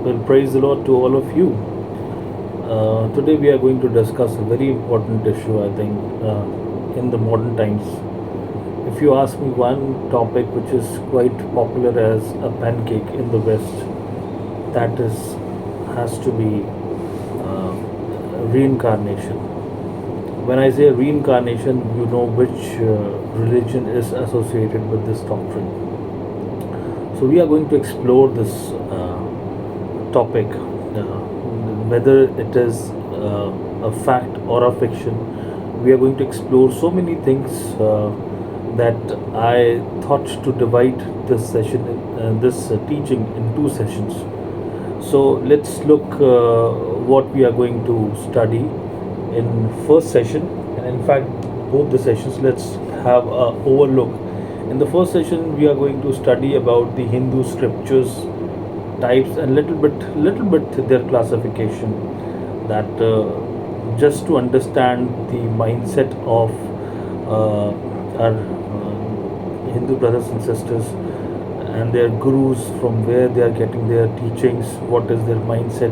Well, praise the Lord to all of you. Today we are going to discuss a very important issue, I think, in the modern times. If you ask me one topic which is quite popular as a pancake in the West, that is has to be uh, reincarnation. When I say reincarnation, you know which religion is associated with this doctrine. So we are going to explore this topic, whether it is a fact or a fiction. We are going to explore so many things that I thought to divide this session, this teaching in two sessions. So let's look what we are going to study in first session, and in fact both the sessions. Let's have a overlook. In the first session, we are going to study about the Hindu scriptures, types, and little bit their classification. That just to understand the mindset of our Hindu brothers and sisters and their gurus, from where they are getting their teachings, what is their mindset,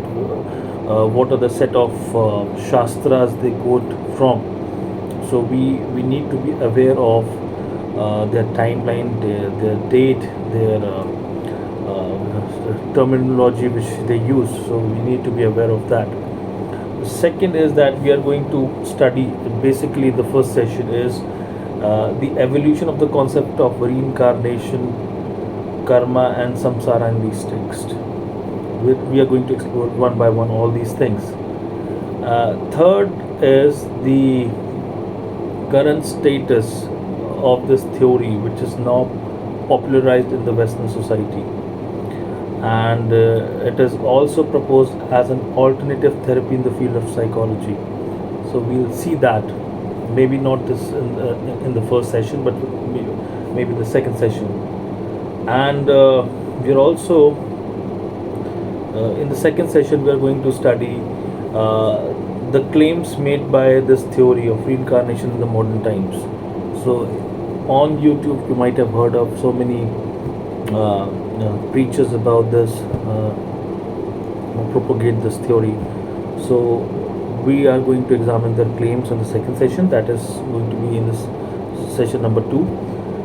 what are the set of shastras they quote from. So we need to be aware of their timeline, their date, their terminology which they use. So we need to be aware of that. The second is that we are going to study, basically the first session is the evolution of the concept of reincarnation, karma, and samsara in these texts. We are going to explore one by one all these things. Third is the current status of this theory, which is now popularized in the Western society, and it is also proposed as an alternative therapy in the field of psychology. So we'll see that, maybe not this in the first session, but maybe the second session. And we're also in the second session we are going to study the claims made by this theory of reincarnation in the modern times. So on YouTube you might have heard of so many preachers about this, propagate this theory. So we are going to examine their claims in the second session, that is going to be in this session number 2.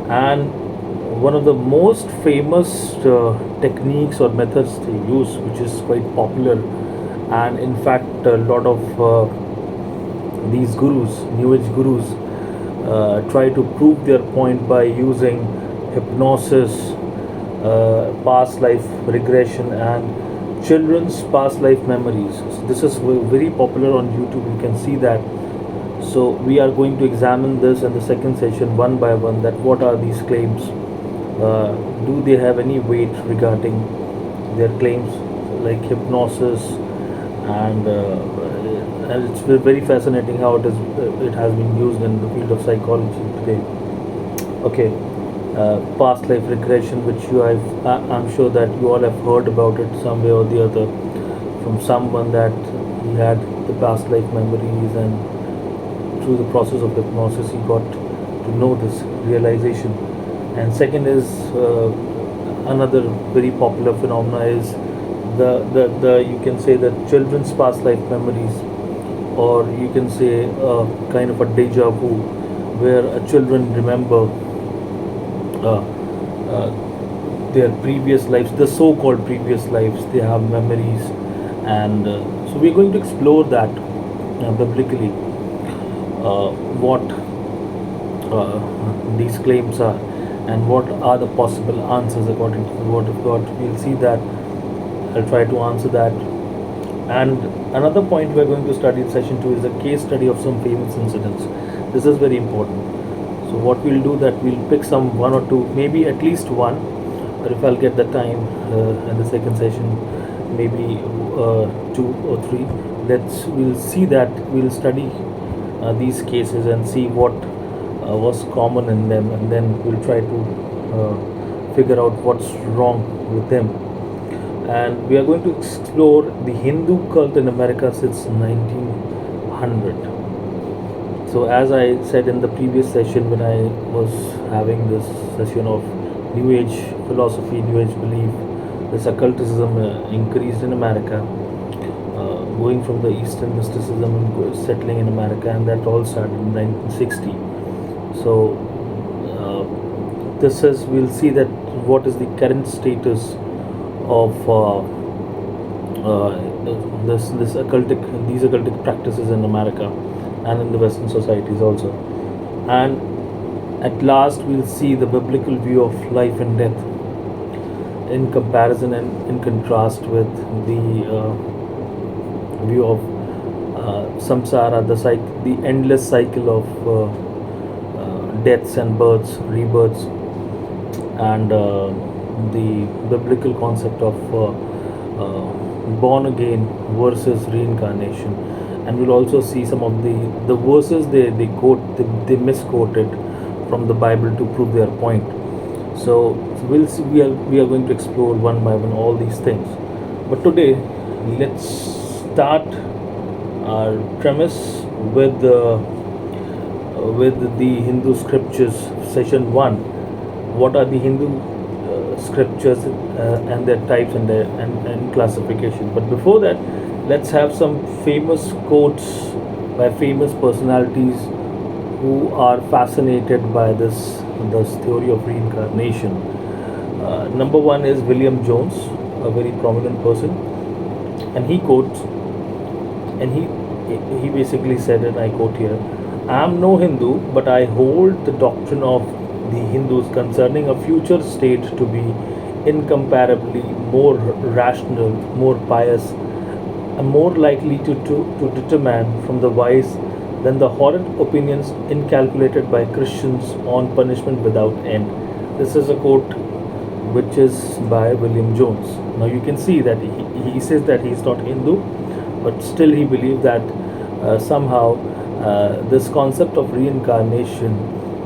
And one of the most famous techniques or methods they use, which is quite popular, and in fact a lot of these gurus, new age gurus, try to prove their point by using hypnosis, past life regression, and children's past life memories. So this is very popular on YouTube, you can see that. So we are going to examine this in the second session one by one, that what are these claims, do they have any weight regarding their claims, like hypnosis, and it's very fascinating how it has been used in the field of psychology today. Okay, past life regression, which I'm sure that you all have heard about it some way or the other from someone, that he had the past life memories, and through the process of hypnosis he got to know this realization. And second is another very popular phenomena is the you can say that children's past life memories, or you can say kind of a deja vu, where children remember their previous lives, the so-called previous lives. They have memories, and so we're going to explore that biblically, what these claims are, and what are the possible answers according to the Word of God. We'll see that. I'll try to answer that. And another point we're going to study in session 2 is a case study of some famous incidents. This is very important. So what we'll do, that we'll pick some one or two, maybe at least one, or if I'll get the time in the second session, maybe 2 or 3. We'll see that, we'll study these cases and see what was common in them, and then we'll try to figure out what's wrong with them. And we are going to explore the Hindu cult in America since 1900. So as I said in the previous session, when I was having this session of New Age philosophy, New Age belief, this occultism increased in America, going from the Eastern mysticism and settling in America, and that all started in 1960. So this is, we'll see that what is the current status of this occultic, these occultic practices in America and in the Western societies also. And at last we'll see the biblical view of life and death in comparison and in contrast with the view of samsara, the endless cycle of deaths and births, rebirths, and the biblical concept of born again versus reincarnation. And we'll also see some of the verses they misquoted from the Bible to prove their point. So we'll see, we are going to explore one by one all these things. But today, let's start our premise with the Hindu scriptures, session 1. What are the Hindu scriptures and their types and classification? But before that, let's have some famous quotes by famous personalities who are fascinated by this theory of reincarnation. Number one is William Jones, a very prominent person, and he quotes, and he basically said, and I quote here, "I am no Hindu, but I hold the doctrine of the Hindus concerning a future state to be incomparably more rational, more pious, and more likely to determine from the wise than the horrid opinions inculcated by Christians on punishment without end." This is a quote which is by William Jones. Now you can see that he says that he's not Hindu, but still he believes that somehow this concept of reincarnation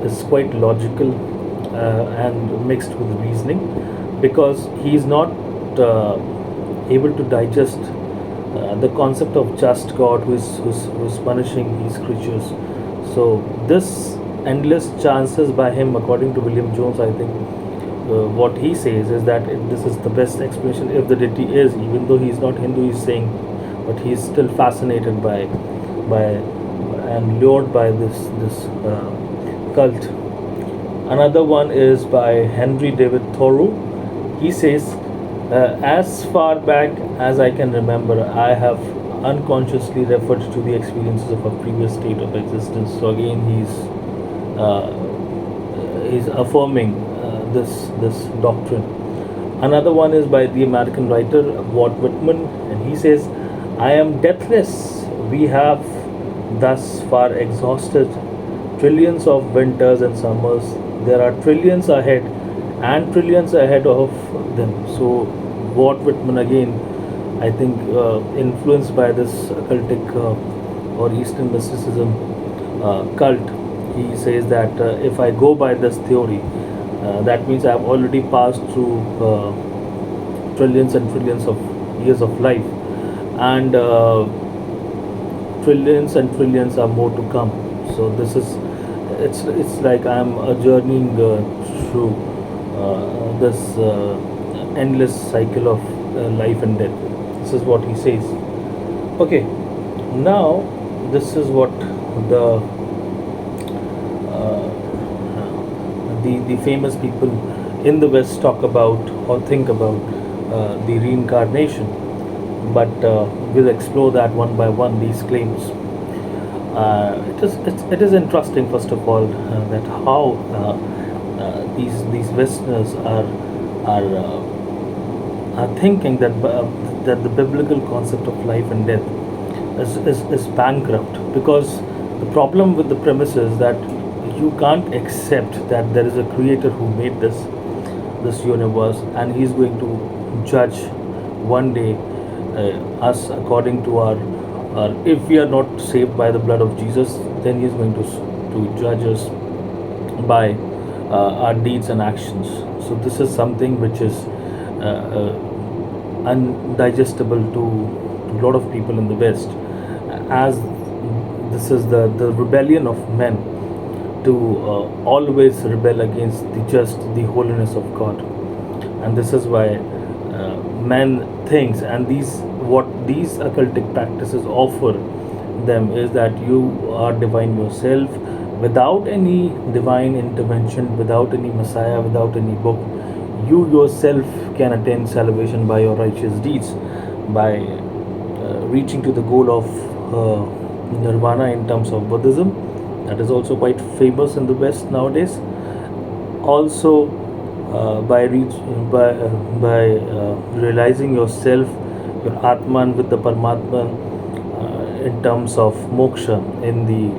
is quite logical and mixed with reasoning, because he is not able to digest the concept of just God who's punishing these creatures. So this endless chances by him, according to William Jones, I think what he says is that this is the best explanation. If the deity is, even though he is not Hindu, he's saying, but he is still fascinated by and lured by this cult. Another one is by Henry David Thoreau. He says, as far back as I can remember, I have unconsciously referred to the experiences of a previous state of existence. So again, he's affirming this doctrine. Another one is by the American writer Walt Whitman, and he says, "I am deathless. We have thus far exhausted trillions of winters and summers. There are trillions ahead and trillions ahead of them." So Walt Whitman, again, I think influenced by this occultic or Eastern mysticism cult, he says that if I go by this theory, that means I have already passed through trillions and trillions of years of life, and trillions and trillions are more to come. So this is, it's like I am journeying through this endless cycle of life and death. This is what he says. Okay, now this is what the famous people in the West talk about or think about the reincarnation. But we'll explore that one by one, these claims. It is interesting, first of all, that how these Westerners are thinking that the biblical concept of life and death is bankrupt, because the problem with the premise is that you can't accept that there is a creator who made this universe, and he's going to judge one day us according to our if we are not saved by the blood of Jesus, then he's going to judge us by our deeds and actions. So this is something which is undigestible to a lot of people in the West, as this is the rebellion of men to always rebel against the holiness of God. And this is why men thinks, and what these occultic practices offer them is that you are divine yourself, without any divine intervention, without any messiah, without any book. You yourself can attain salvation by your righteous deeds, by reaching to the goal of nirvana in terms of Buddhism. That is also quite famous in the West nowadays. Also, by realizing yourself, your Atman with the Paramatman, in terms of moksha in the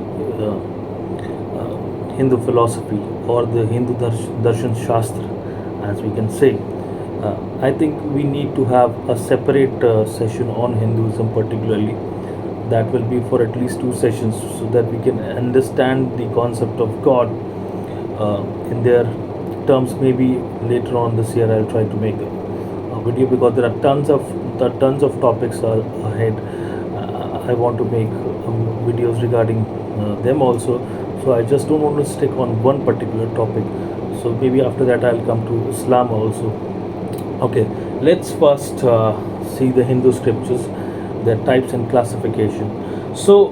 Hindu philosophy, or the Hindu darshan shastra, as we can say. I think we need to have a separate session on Hinduism, particularly. That will be for at least 2 sessions, so that we can understand the concept of God in their terms. Maybe later on this year I'll try to make a video, because there are tons of topics are ahead. I want to make videos regarding them also. So I just don't want to stick on one particular topic. So maybe after that I'll come to Islam also. Okay, let's first see the Hindu scriptures, their types and classification. So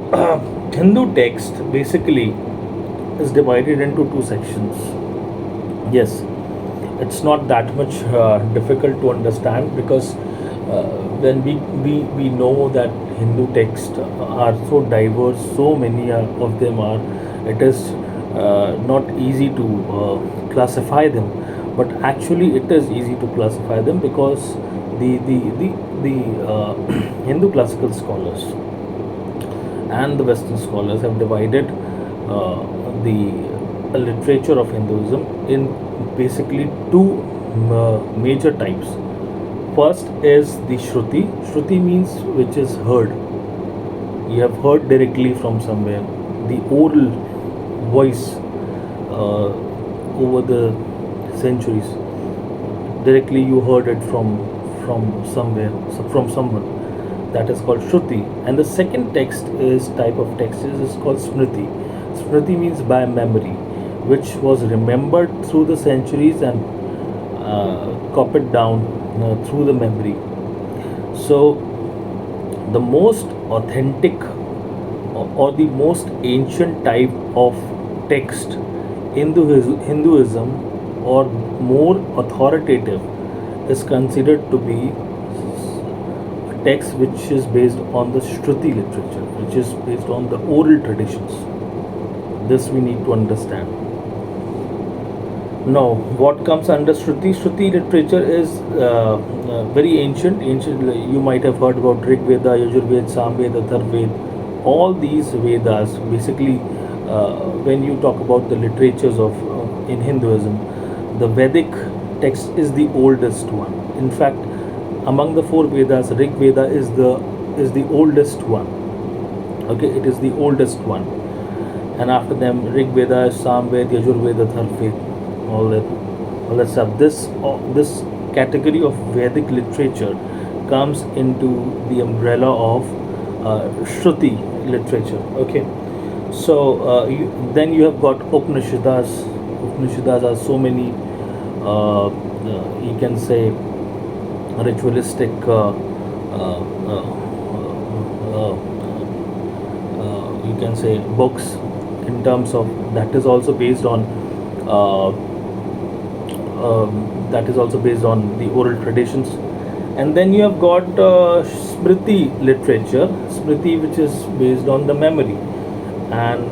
Hindu text basically is divided into 2 sections. Yes, it's not that much difficult to understand, because when we know that Hindu texts are so diverse, so many of them are, it is not easy to classify them. But actually it is easy to classify them, because the Hindu classical scholars and the Western scholars have divided the literature of Hinduism in basically 2 major types. First is the Shruti. Shruti means which is heard. You have heard directly from somewhere. The oral voice over the centuries. Directly you heard it from somewhere, from someone. That is called Shruti. And the second type of text is called Smriti. Smriti means by memory, which was remembered through the centuries and copied down through the memory. So the most authentic or the most ancient type of text in Hinduism, or more authoritative, is considered to be a text which is based on the Shruti literature, which is based on the oral traditions. This we need to understand. Now, what comes under Shruti? Shruti literature is very ancient. You might have heard about Rig Veda, Yajurveda, Samveda, Atharvaveda. All these Vedas, basically, when you talk about the literatures of in Hinduism, the Vedic text is the oldest one. In fact, among the 4 Vedas, Rig Veda is the oldest one. Okay, it is the oldest one. And after them, Rig Veda, Samveda, Yajurveda, Atharvaveda. All that stuff. This category of Vedic literature comes into the umbrella of Shruti literature. Okay, so then you have got Upanishads. Upanishads are so many, you can say, ritualistic you can say books, in terms of that is also based on the oral traditions. And then you have got Smriti literature, Smriti, which is based on the memory. And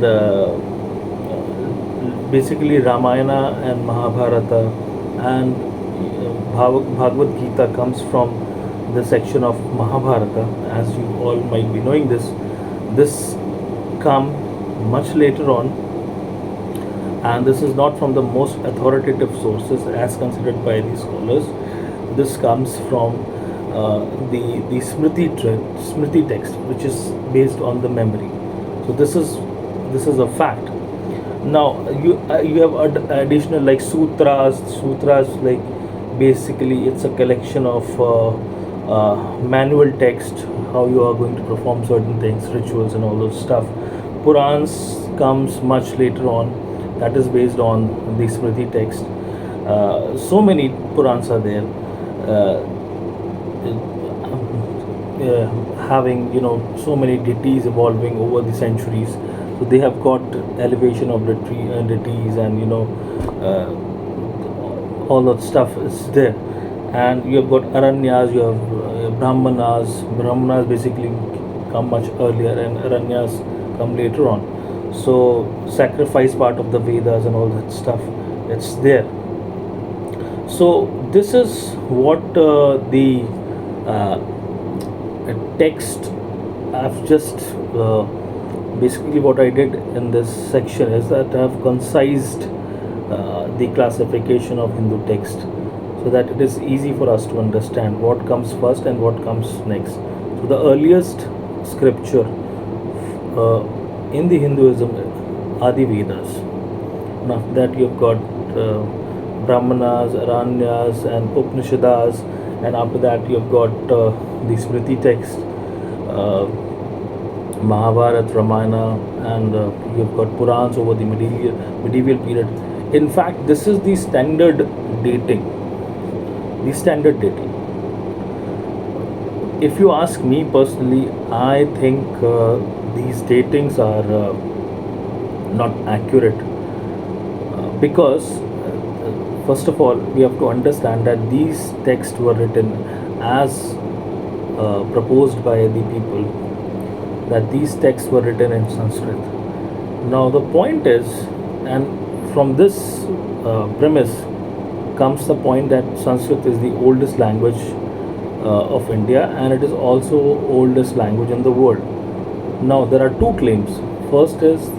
basically Ramayana and Mahabharata and Bhagavad Gita comes from the section of Mahabharata. As you all might be knowing, this come much later on, and this is not from the most authoritative sources as considered by these scholars. This comes from the Smriti text, which is based on the memory. So this is a fact. Now you have additional, like sutras. Sutras, like, basically it's a collection of manual text, how you are going to perform certain things, rituals and all those stuff. Purans comes much later on. That is based on the Smriti text. So many Purans are there. having so many deities evolving over the centuries. So they have got elevation of deities, and all that stuff is there. And you have got aranyas, you have brahmanas basically come much earlier, and aranyas come later on. So sacrifice part of the Vedas and all that stuff, it's there. So this is what the uh, text I've just basically what I did in this section is that I've concised the classification of Hindu text, so that it is easy for us to understand what comes first and what comes next. So the earliest scripture uh, in the Hinduism are the Vedas. And after that you've got Brahmanas, Aranyas, and Upanishads, and after that you've got the Smriti text, uh, Mahabharata, Ramayana, and you've got Purans over the medieval period. In fact, this is the standard dating. The standard dating. If you ask me personally, I think these datings are not accurate, because first of all we have to understand that these texts were written as proposed by the people, that these texts were written in Sanskrit. Now the point is, and from this premise comes the point that Sanskrit is the oldest language of India, and it is also oldest language in the world. Now there are two claims. First is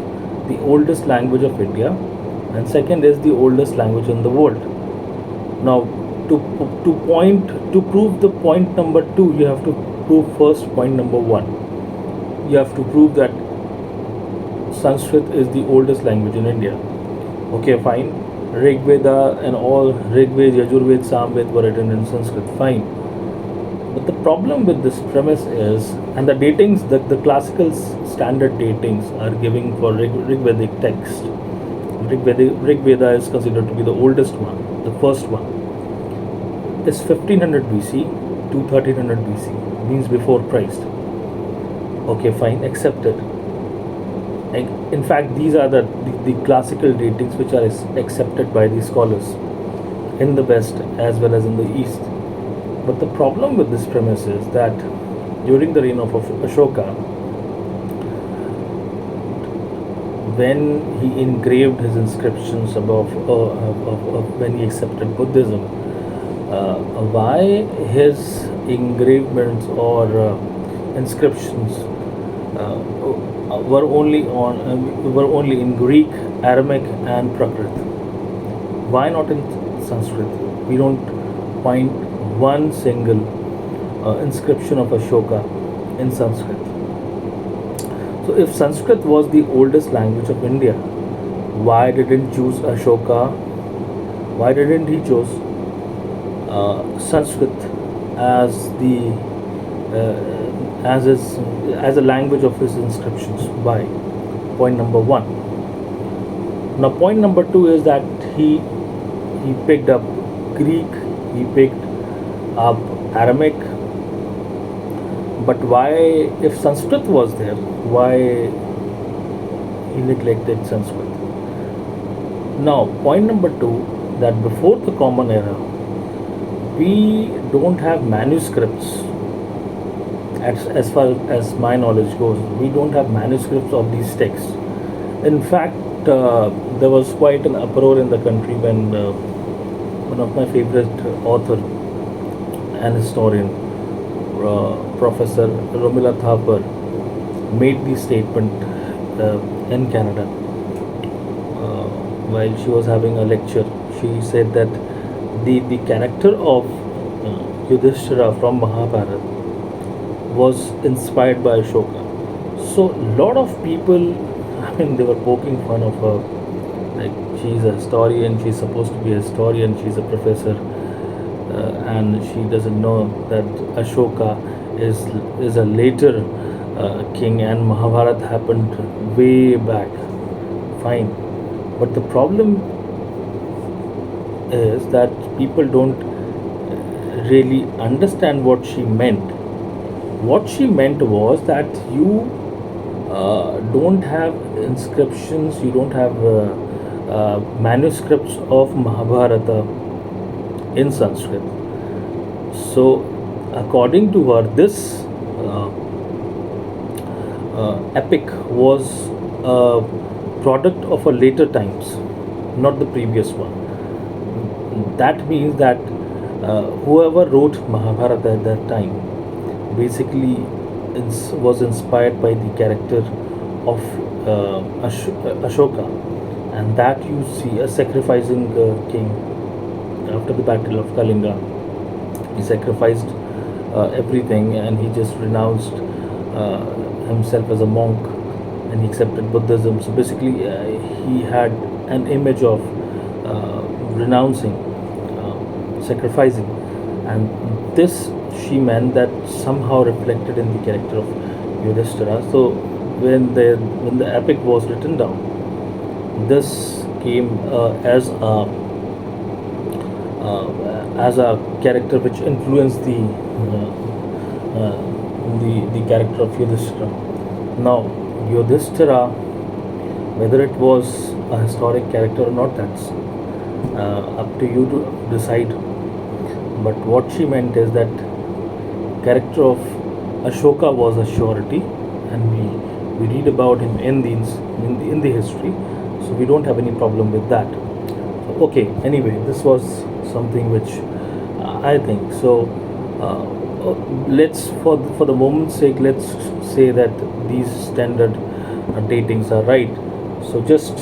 the oldest language of India, and second is the oldest language in the world. Now to prove the point number two, you have to prove first point number one. You have to prove that Sanskrit is the oldest language in India. Okay, fine. Rig Veda and all Rig Veda, Yajurveda, Samveda were written in Sanskrit. Fine. But the problem with this premise is, and the datings, the classical standard datings are giving for Rig Vedic text. Rig Veda is considered to be the oldest one, the first one. It's 1500 BC to 1300 BC, means before Christ. Okay, fine, accepted. In fact, these are the classical datings which are accepted by the scholars in the West as well as in the East. But the problem with this premise is that during the reign of Ashoka, when he engraved his inscriptions when he accepted Buddhism, why his engravements or inscriptions were only in Greek, Aramaic, and Prakrit? Why not in Sanskrit? We don't find one single inscription of Ashoka in Sanskrit. So if Sanskrit was the oldest language of India, why didn't choose Ashoka? Why didn't he choose Sanskrit as the as a language of his inscriptions? Why? Point number one. Now point number two is that he picked up Greek, he picked up Aramaic, but why, if Sanskrit was there, why he neglected Sanskrit? Now point number two, that before the Common Era, we don't have manuscripts. As far as my knowledge goes, we don't have manuscripts of these texts. In fact, there was quite an uproar in the country when one of my favorite author and historian, Professor Romila Thapar, made the statement in Canada while she was having a lecture. She said that the character of Yudhishthira from Mahabharata was inspired by Ashoka. So lot of people, I mean, they were poking fun of her, like she's a historian, she's supposed to be a historian, she's a professor, and she doesn't know that Ashoka is a later king, and Mahabharata happened way back. Fine, but the problem is that people don't really understand what she meant. What she meant was that you don't have inscriptions, you don't have manuscripts of Mahabharata in Sanskrit. So, according to her, this uh, epic was a product of a later times, not the previous one. That means that whoever wrote Mahabharata at that time basically was inspired by the character of Ashoka, and that you see a sacrificing king after the battle of Kalinga. He sacrificed everything, and he just renounced uh, himself as a monk, and he accepted Buddhism. So basically, he had an image of renouncing, sacrificing, and this she meant that somehow reflected in the character of Yudhishthira. So when the epic was written down, this came as a character which influenced the character of Yudhishthira. Now, Yudhishthira, whether it was a historic character or not, that's up to you to decide. But what she meant is that character of Ashoka was a surety, and we read about him in the history, so we don't have any problem with that. So, okay, anyway, this was something which I think so. Let's for the moment's sake, let's say that these standard datings are right. So just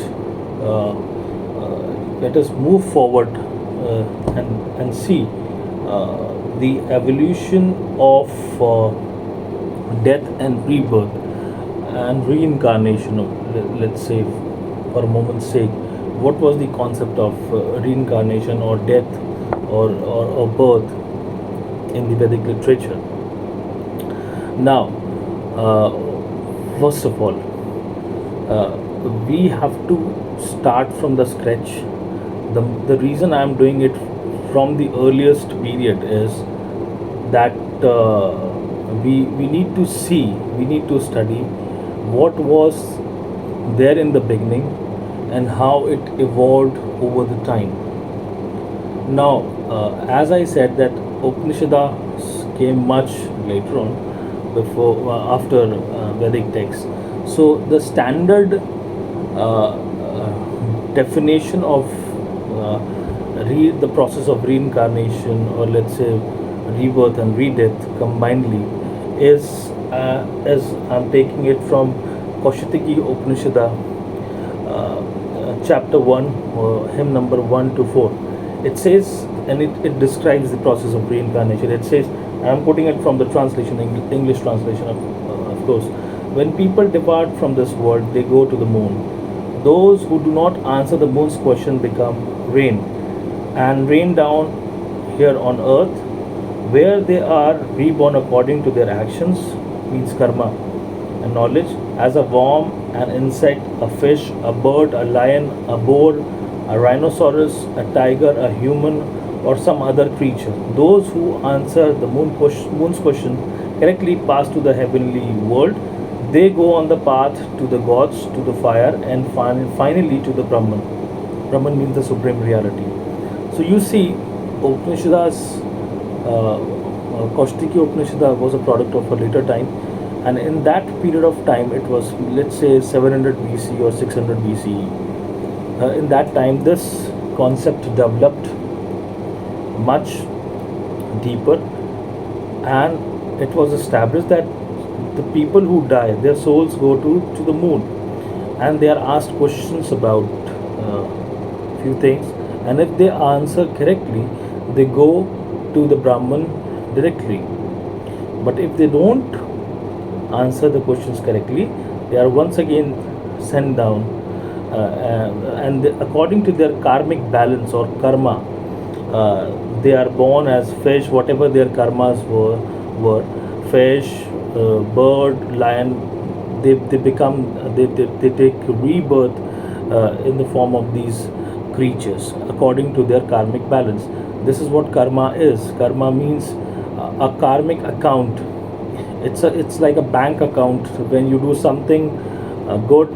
let us move forward and see the evolution of death and rebirth and reincarnation. Let's say, for a moment's sake, what was the concept of reincarnation or death or birth in the Vedic literature? Now, first of all, we have to start from the scratch. The reason I am doing it from the earliest period is that we need to see, we need to study what was there in the beginning and how it evolved over the time. Now, as I said, that Upanishads came much later on, before after Vedic texts. So the standard definition of the process of reincarnation, or let's say rebirth and redeath combinedly, is as I'm taking it from Kaushitiki Upanishad, chapter 1, hymn number 1 to 4. It says, and it describes the process of reincarnation. It says, I'm putting it from the translation, English translation, of course. When people depart from this world, they go to the moon. Those who do not answer the moon's question become rain, and rain down here on earth, where they are reborn according to their actions, means karma and knowledge, as a worm, an insect, a fish, a bird, a lion, a boar, a rhinoceros, a tiger, a human, or some other creature. Those who answer the moon's question correctly pass to the heavenly world. They go on the path to the gods, to the fire, and finally to the Brahman. Brahman means the supreme reality. So you see, Upanishads, Kaushitiki Upanishad was a product of a later time, and in that period of time, it was, let's say, 700 BC or 600 BCE. In that time, this concept developed much deeper, and it was established that the people who die, their souls go to the moon, and they are asked questions about few things, and if they answer correctly, they go to the Brahman directly. But if they don't answer the questions correctly, they are once again sent down, and according to their karmic balance or karma, they are born as fish, whatever their karmas were fish, bird, lion. They take rebirth in the form of these creatures according to their karmic balance. This is what karma is. Karma means a karmic account. It's like a bank account. When you do something good,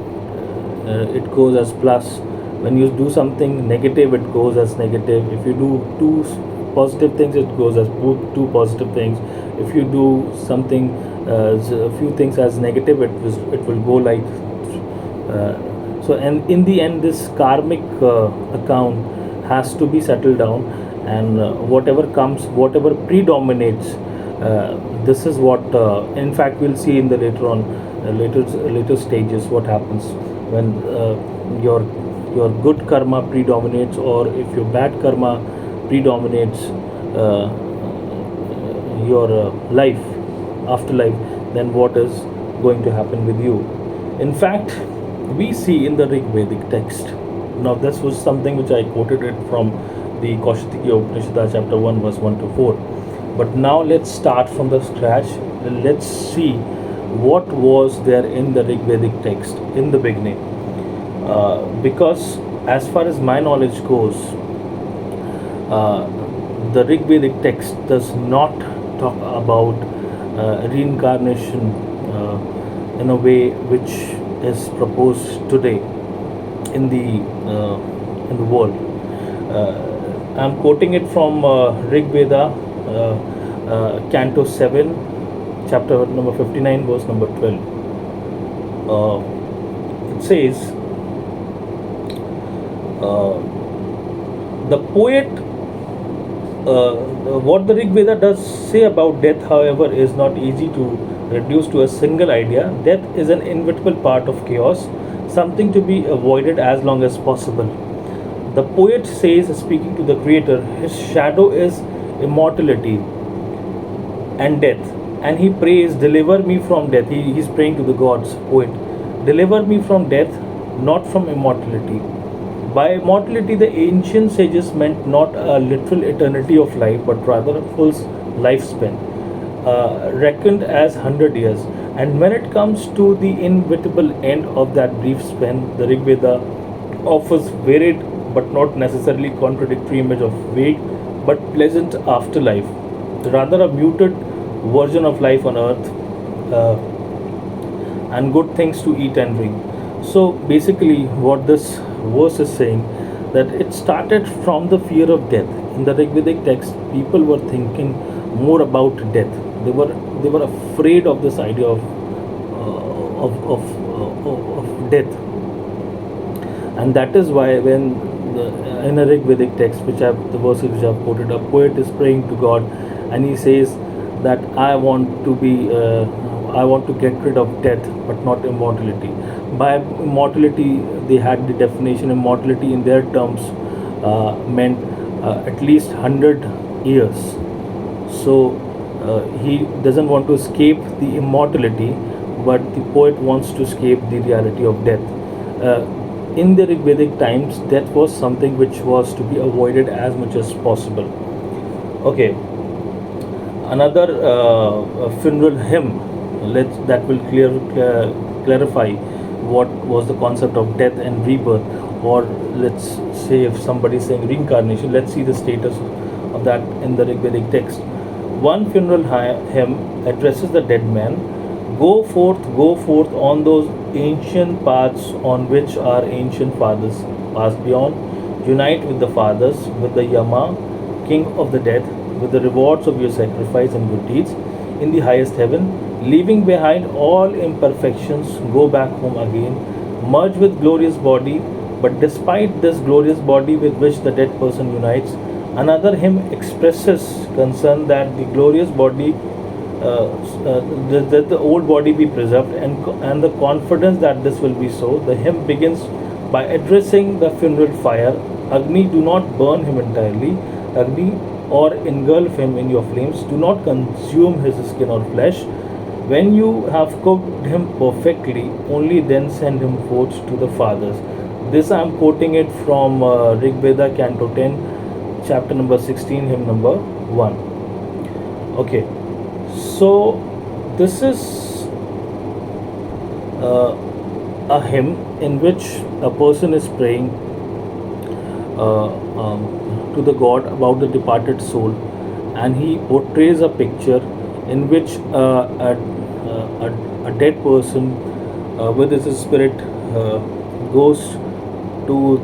it goes as plus. When you do something negative, it goes as negative. If you do positive things, it goes as two positive things. If you do something, a few things as negative, it will go like. And in the end, this karmic account has to be settled down, and whatever comes, whatever predominates, this is what. In fact, we'll see in the later stages what happens when your good karma predominates, or if your bad karma predominates your life, afterlife, then what is going to happen with you. In fact, we see in the Rig Vedic text. Now, this was something which I quoted it from the Kaushitiki Upanishad, chapter 1, verse 1 to 4. But now let's start from the scratch. Let's see what was there in the Rig Vedic text in the beginning. Because as far as my knowledge goes, the Rig Vedic text does not talk about reincarnation in a way which is proposed today in the world. I'm quoting it from Rig Veda, Canto 7, chapter number 59, verse number 12. It says, the poet, what the Rig Veda does say about death, however, is not easy to reduce to a single idea. Death is an inevitable part of chaos, something to be avoided as long as possible. The poet says, speaking to the Creator, his shadow is immortality and death, and he prays, deliver me from death. He's praying to the gods, poet, deliver me from death, not from immortality. By immortality, the ancient sages meant not a literal eternity of life, but rather a full lifespan, reckoned as 100 years. And when it comes to the inevitable end of that brief span, the Rig Veda offers varied but not necessarily contradictory image of vague but pleasant afterlife, rather a muted version of life on earth, and good things to eat and drink. So basically, what this verse is saying, that it started from the fear of death. In the Rig Vedic text, people were thinking more about death. They were afraid of this idea of death, and that is why when in a Rig Vedic text, the verses which I've quoted, a poet is praying to God, and he says that I want to get rid of death, but not immortality. By immortality, they had the definition. Immortality in their terms meant at least 100 years. So he doesn't want to escape the immortality, but the poet wants to escape the reality of death. In the Rig Vedic times, death was something which was to be avoided as much as possible. Okay, another funeral hymn that will clarify what was the concept of death and rebirth, or let's say if somebody is saying reincarnation, let's see the status of that in the Rig Vedic text. One funeral hymn addresses the dead man. Go forth on those ancient paths on which our ancient fathers passed beyond. Unite with the fathers, with the Yama, king of the dead, with the rewards of your sacrifice and good deeds in the highest heaven. Leaving behind all imperfections, go back home again. Merge with glorious body, but despite this glorious body with which the dead person unites, another hymn expresses concern that the glorious body, that the old body be preserved, and the confidence that this will be so. The hymn begins by addressing the funeral fire. Agni, do not burn him entirely. Agni, or engulf him in your flames. Do not consume his skin or flesh. When you have cooked him perfectly, only then send him forth to the fathers. This I am quoting it from Rig Veda, Canto 10, chapter number 16, hymn number 1. Okay, so this is a hymn in which a person is praying to the god about the departed soul, and he portrays a picture in which a dead person with his spirit goes to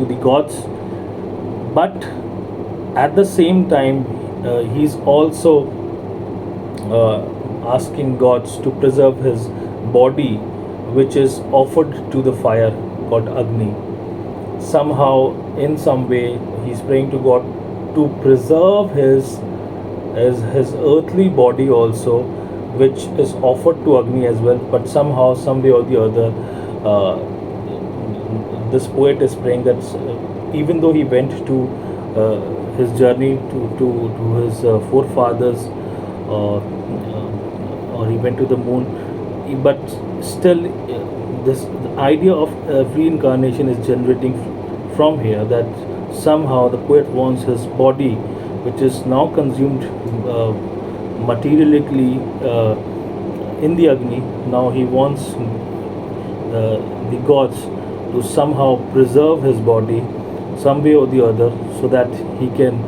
the gods, but at the same time he's also asking gods to preserve his body, which is offered to the fire called Agni. Somehow, in some way, he's praying to God to preserve his earthly body also, which is offered to Agni as well. But somehow, some way or the other, uh, this poet is praying that even though he went to his journey to his forefathers, or he went to the moon, but still this the idea of reincarnation is generating from here, that somehow the poet wants his body, which is now consumed materially in the Agni. Now he wants the gods to somehow preserve his body some way or the other, so that he can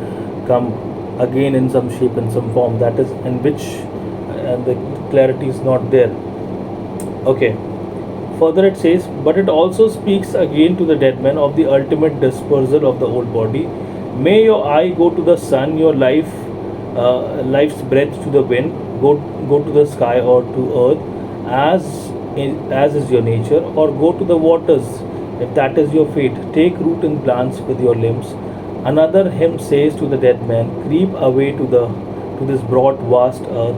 come again in some shape and some form, that is in which the clarity is not there. Okay. Further it says, but it also speaks again to the dead man of the ultimate dispersal of the old body. May your eye go to the sun, your life's breath to the wind, go to the sky or to earth, as is your nature, or go to the waters, if that is your fate. Take root in plants with your limbs. Another hymn says to the dead man, creep away to this broad, vast earth,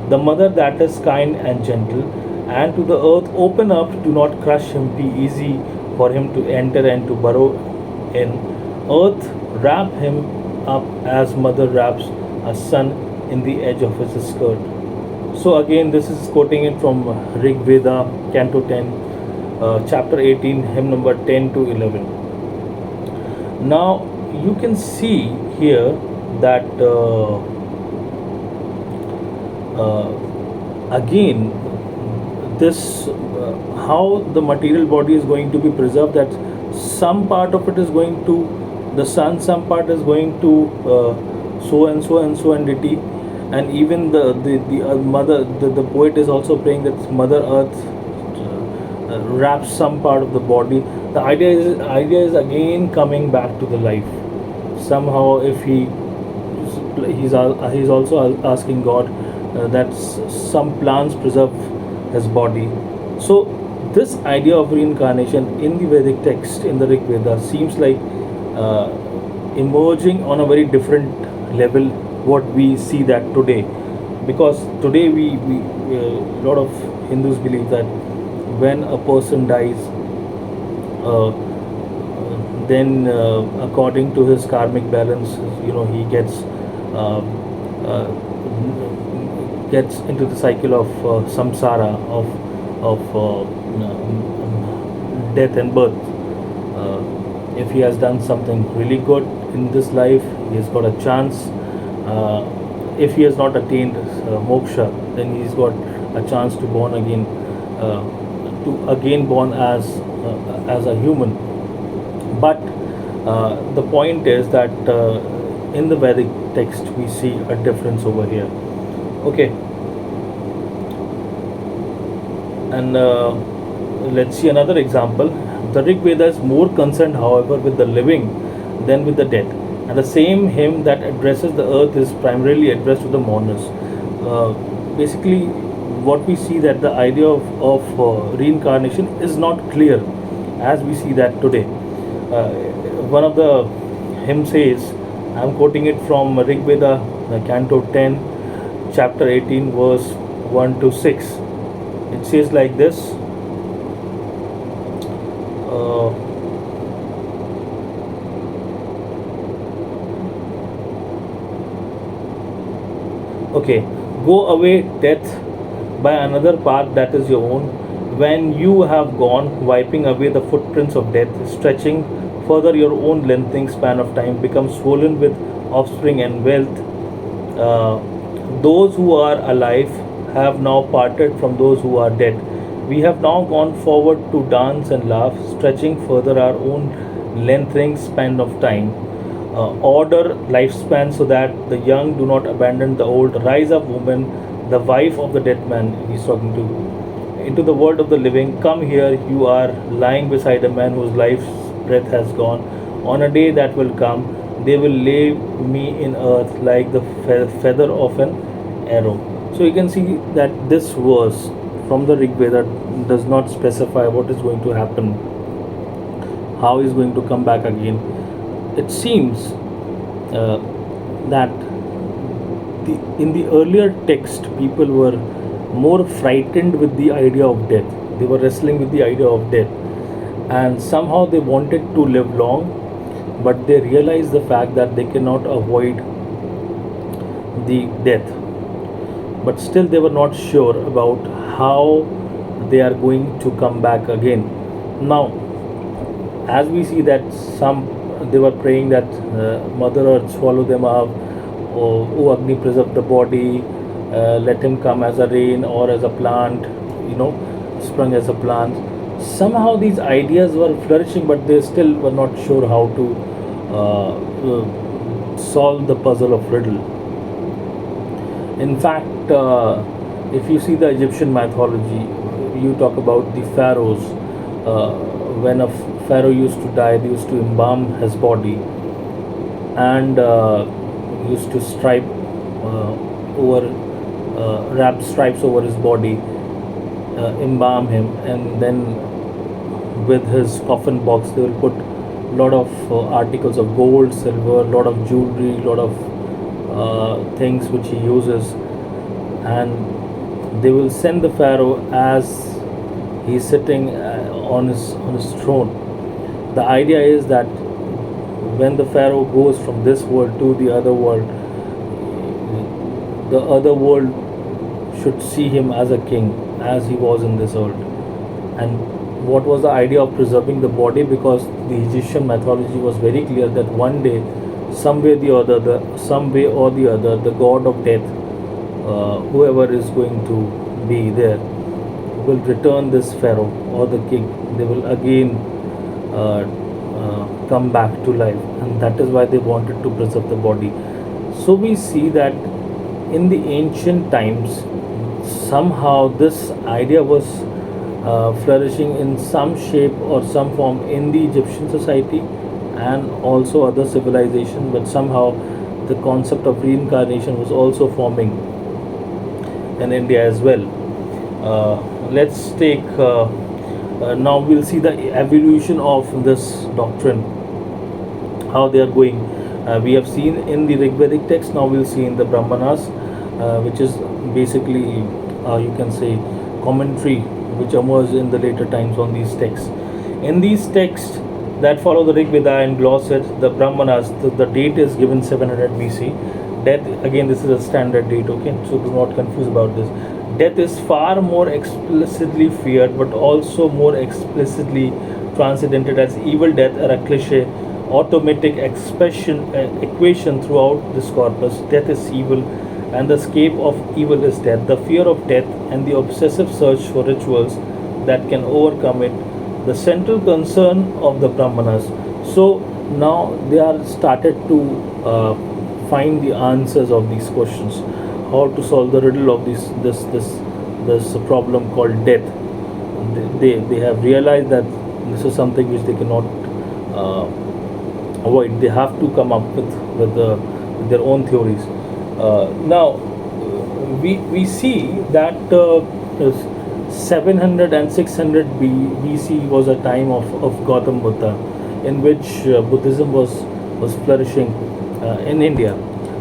the mother that is kind and gentle, and to the earth open up, do not crush him, be easy for him to enter and to burrow in. Earth, wrap him up as mother wraps a son in the edge of his skirt. So again, this is quoting it from Rig Veda, Canto 10, chapter 18, hymn number 10 to 11. Now you can see here that again, this how the material body is going to be preserved, that some part of it is going to the sun, some part is going to so and so and so entity, and even the mother, the poet is also praying that Mother Earth wraps some part of the body. The idea is again coming back to the life. Somehow, if he's also asking God that some plants preserve his body. So this idea of reincarnation in the Vedic text, in the Rig Veda, seems like emerging on a very different level what we see that today, because today we a lot of Hindus believe that when a person dies, then according to his karmic balance, he uh, uh, gets into the cycle of samsara, of death and birth. If he has done something really good in this life, he has got a chance. If he has not attained moksha, then he's got a chance to born again, to again born as a human. But the point is that in the Vedic text we see a difference over here. Okay, and let's see another example. The Rig Veda is more concerned, however, with the living than with the dead. And the same hymn that addresses the earth is primarily addressed to the mourners. Basically, what we see that the idea of reincarnation is not clear as we see that today. One of the hymn says, I'm quoting it from Rig Veda, Canto 10, chapter 18, verse 1 to 6. It says like this. Okay, go away, death, by another path that is your own. When you have gone, wiping away the footprints of death, stretching further your own lengthening span of time, becomes swollen with offspring and wealth. Those who are alive have now parted from those who are dead. We have now gone forward to dance and laugh, stretching further our own lengthening span of time, order lifespan so that the young do not abandon the old, rise up woman, the wife of the dead man he's talking to, into the world of the living. Come here, you are lying beside a man whose life's breath has gone. On a day that will come, they will lay me in earth like the feather of an arrow. So you can see that this verse from the Rig Veda does not specify what is going to happen, how he's going to come back again. It seems uh, that in the earlier text, people were more frightened with the idea of death. They were wrestling with the idea of death, and somehow they wanted to live long, but they realized the fact that they cannot avoid the death. But still, they were not sure about how they are going to come back again. Now, as we see that some they were praying that Mother Earth swallow them up, or O Agni preserve the body, let him come as a rain or as a plant, sprung as a plant. Somehow these ideas were flourishing, but they still were not sure how to solve the puzzle of riddle. In fact, if you see the Egyptian mythology, you talk about the pharaohs. When a pharaoh used to die, they used to embalm his body and used to wrap stripes over his body, embalm him, and then with his coffin box, they will put a lot of articles of gold, silver, a lot of jewelry, a lot of things which he uses, and they will send the pharaoh as he's sitting on his throne. The idea is that when the pharaoh goes from this world to the other world should see him as a king, as he was in this world. And what was the idea of preserving the body? Because the Egyptian mythology was very clear that one day, some way or the other, the god of death, whoever is going to be there, will return this pharaoh or the king. They will again come back to life, and that is why they wanted to preserve the body. So we see that in the ancient times, somehow this idea was flourishing in some shape or some form in the Egyptian society and also other civilizations, but somehow the concept of reincarnation was also forming in India as well. Let's take now we'll see the evolution of this doctrine, how they are going. We have seen in the Rig Vedic text, now we'll see in the Brahmanas, which is basically you can say commentary which emerged in the later times on these texts. In these texts that follow the Rig Veda and gloss it, the Brahmanas, the date is given 700 BC. Death, again, this is a standard date, okay? So do not confuse about this. Death is far more explicitly feared, but also more explicitly transcendented as evil death, or a cliche, automatic equation throughout this corpus. Death is evil, and the escape of evil is death. The fear of death and the obsessive search for rituals that can overcome it, the central concern of the Brahmanas. So now they are started to find the answers of these questions, how to solve the riddle of this problem called death. They have realized that this is something which they cannot avoid. They have to come up with their own theories. Now we see that 700 and 600 BC was a time of Gautam Buddha, in which Buddhism was flourishing in India.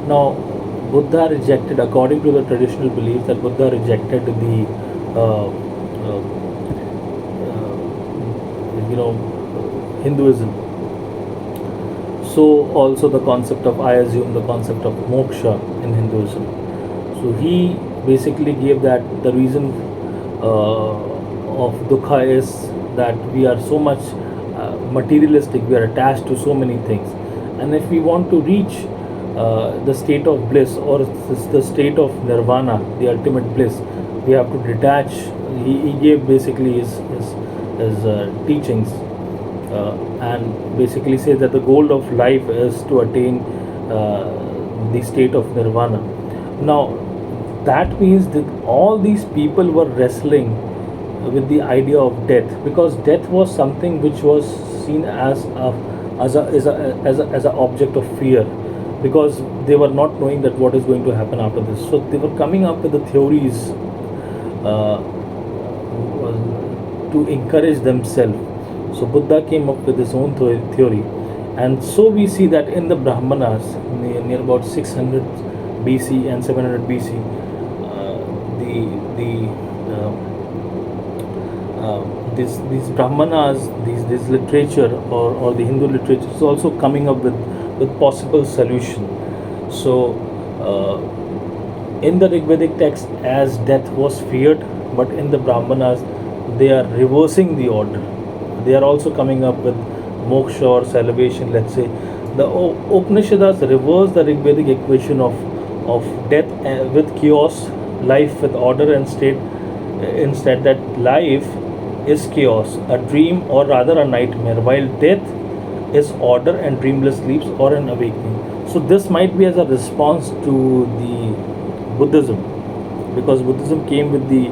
Now, Buddha rejected, according to the traditional belief, that Buddha rejected the Hinduism. So also the concept of, I assume, the concept of moksha in Hinduism. So he basically gave that the reason of dukkha is that we are so much materialistic, we are attached to so many things, and if we want to reach the state of bliss, or the state of nirvana, the ultimate bliss, we have to detach. He gave basically his teachings and basically says that the goal of life is to attain the state of nirvana. Now, that means that all these people were wrestling with the idea of death, because death was something which was seen as a object of fear, because they were not knowing that what is going to happen after this. So they were coming up with the theories uh, to encourage themselves. So Buddha came up with his own theory, and so we see that in the Brahmanas near about 600 BC and 700 BC, the these Brahmanas, these literature, or the Hindu literature is also coming up with possible solution. So in the Rig Vedic text, as death was feared, but in the Brahmanas, they are reversing the order. They are also coming up with moksha or salvation, let's say. The Upanishads reverse the Rig Vedic equation of death with chaos, life with order and state. Instead, that life is chaos, a dream, or rather a nightmare, while death is order and dreamless sleeps or an awakening. So this might be as a response to the Buddhism, because Buddhism came with the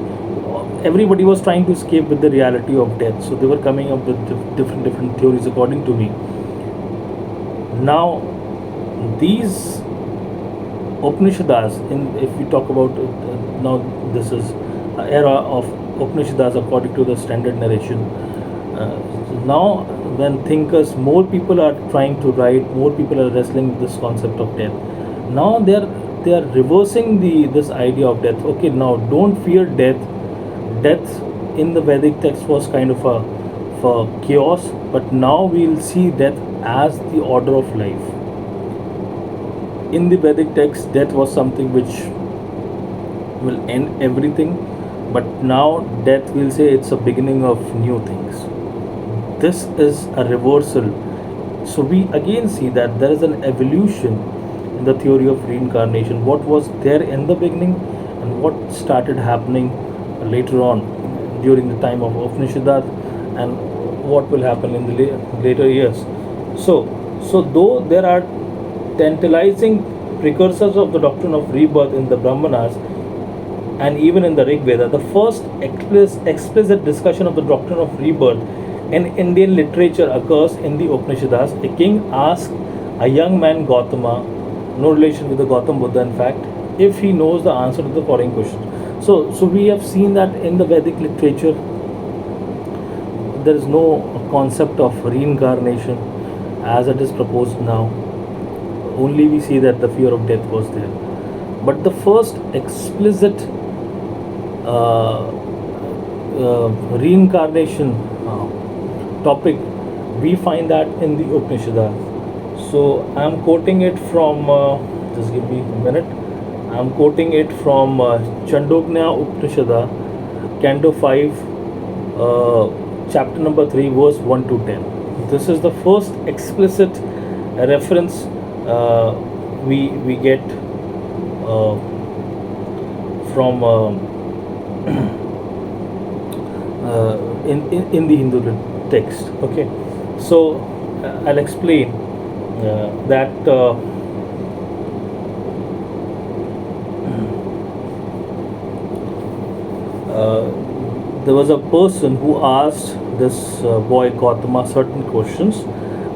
everybody was trying to escape with the reality of death. So they were coming up with different theories, according to me. Now, these Upanishads, if we talk about now, this is an era of Upanishads according to the standard narration. Now, when thinkers, more people are trying to write, more people are wrestling with this concept of death. Now they are reversing this idea of death. Okay, now don't fear death. Death in the Vedic text was kind of a for chaos, but now we'll see death as the order of life. In the Vedic text, death was something which will end everything, but now death will say it's a beginning of new things. This is a reversal. So we again see that there is an evolution in the theory of reincarnation. What was there in the beginning and what started happening later on during the time of Upanishads, and what will happen in the later years. So though there are tantalizing precursors of the doctrine of rebirth in the Brahmanas and even in the Rig Veda, the first explicit discussion of the doctrine of rebirth in Indian literature occurs in the Upanishads. A king asked a young man, Gautama, no relation with the Gautam Buddha in fact, if he knows the answer to the following question. So we have seen that in the Vedic literature there is no concept of reincarnation as it is proposed now. Only we see that the fear of death was there. But the first explicit reincarnation topic, we find that in the Upanishad. So I am quoting it from, just give me a minute. I am quoting it from Chandognya Upanishad, Canto 5, chapter number 3, verse 1 to 10. This is the first explicit reference we get from in the Hindu text. Okay, so I'll explain that. There was a person who asked this boy Gautama certain questions,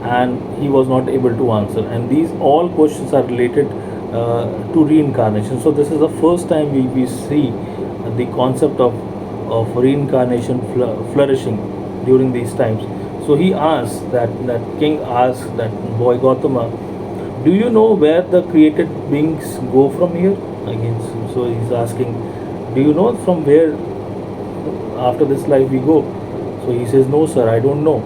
and he was not able to answer. And these all questions are related to reincarnation. So this is the first time we see the concept of reincarnation flourishing during these times. So he asked that king asked that boy Gautama, do you know where the created beings go from here? Again, so he's asking, do you know from where after this life we go? So he says, no sir, I don't know.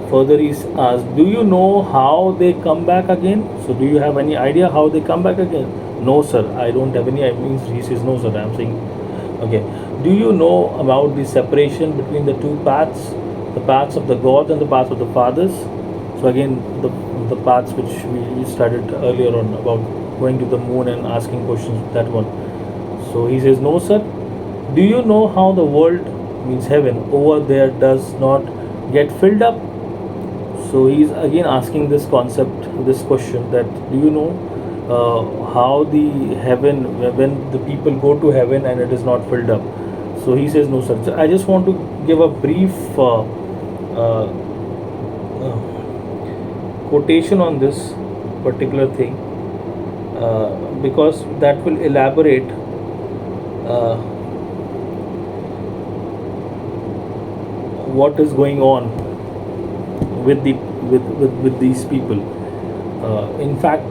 Further he asked, do you know how they come back again? So do you have any idea how they come back again? No sir, I don't have any idea. He says, no sir, I am saying, okay. Do you know about the separation between the two paths, the paths of the gods and the paths of the fathers? So again, the paths which we studied earlier on about going to the moon and asking questions, that one. So he says, no sir. Do you know how the world, means heaven, over there does not get filled up? So he's again asking this concept, this question, that do you know how the heaven, when the people go to heaven and it is not filled up? So he says no, sir. So I just want to give a brief uh, quotation on this particular thing, because that will elaborate uh, what is going on with the with these people. In fact,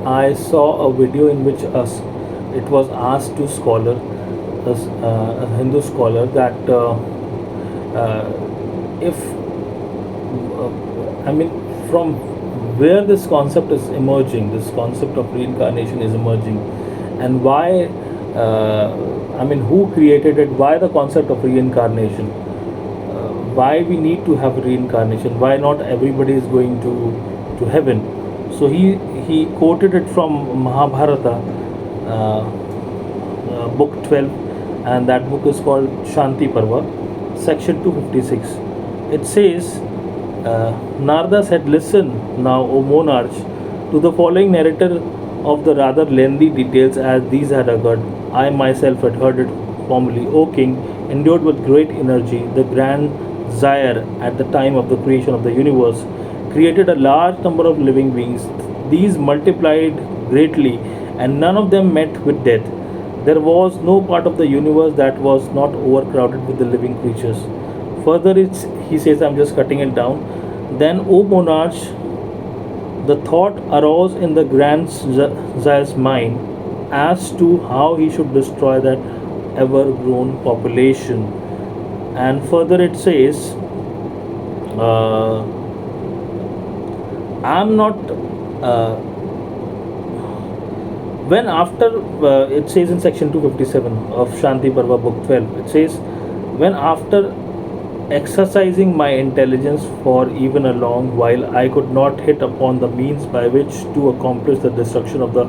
I saw a video in which it was asked to scholar, a Hindu scholar, that if I mean, from where this concept is emerging, this concept of reincarnation is emerging, and why, I mean, who created it, why the concept of reincarnation, why we need to have reincarnation, why not everybody is going to heaven. So he quoted it from Mahabharata, book 12, and that book is called Shanti Parva, section 256. It says, Narada said, "Listen now, O monarch, to the following narrator of the rather lengthy details as these had occurred. I myself had heard it formerly. O king, endued with great energy, the grand Zaire, at the time of the creation of the universe, created a large number of living beings. These multiplied greatly, and none of them met with death. There was no part of the universe that was not overcrowded with the living creatures." Further, he says, I'm just cutting it down. Then, O monarch, the thought arose in the grand Zaire's mind as to how he should destroy that ever grown population. And further, it says, I'm not. When after, it says in section 257 of Shanti Parva, book 12, it says, when after exercising my intelligence for even a long while, I could not hit upon the means by which to accomplish the destruction of the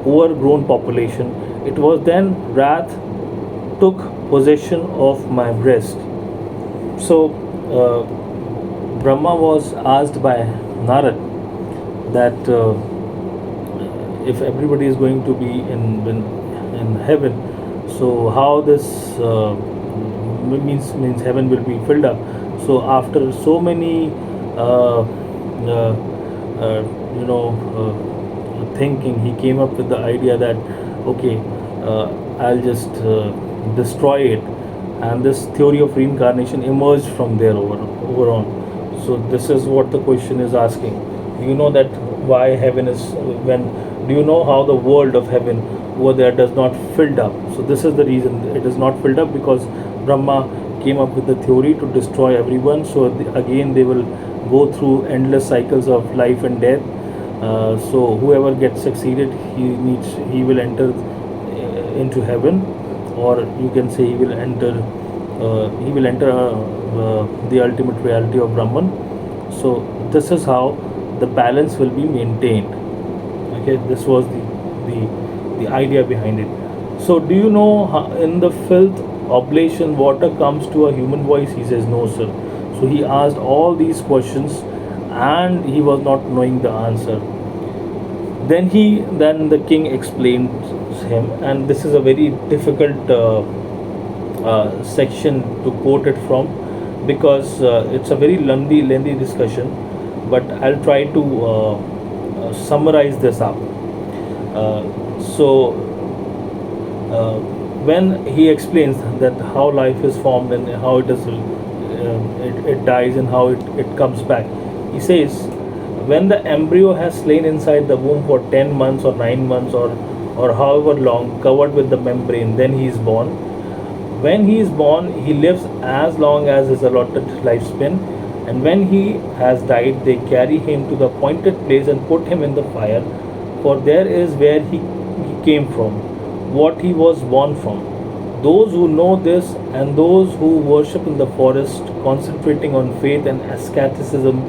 overgrown population. It was then wrath took possession of my breast. So, Brahma was asked by Narad that if everybody is going to be in heaven, so how this means heaven will be filled up. So after so many uh, uh, you know thinking, he came up with the idea that okay, I'll just destroy it, and this theory of reincarnation emerged from there over on. So this is what the question is asking. You know that why heaven is, when do you know how the world of heaven over there does not filled up? So this is the reason it is not filled up, because Brahma came up with the theory to destroy everyone. So again they will go through endless cycles of life and death. So whoever gets succeeded, he will enter into heaven, or you can say he will enter the ultimate reality of Brahman. So this is how the balance will be maintained. Okay, this was the idea behind it. So do you know how, in the filth oblation, water comes to a human voice? He says no, sir. So he asked all these questions and he was not knowing the answer. Then the king explains him, and this is a very difficult section to quote it from, because it's a very lengthy discussion, but I'll try to summarize this up. So when he explains that how life is formed and how it dies and how it comes back, he says, when the embryo has lain inside the womb for 10 months or 9 months or however long, covered with the membrane, then he is born. When he is born, he lives as long as his allotted lifespan, and when he has died, they carry him to the appointed place and put him in the fire, for there is where he came from, what he was born from. Those who know this and those who worship in the forest, concentrating on faith and asceticism,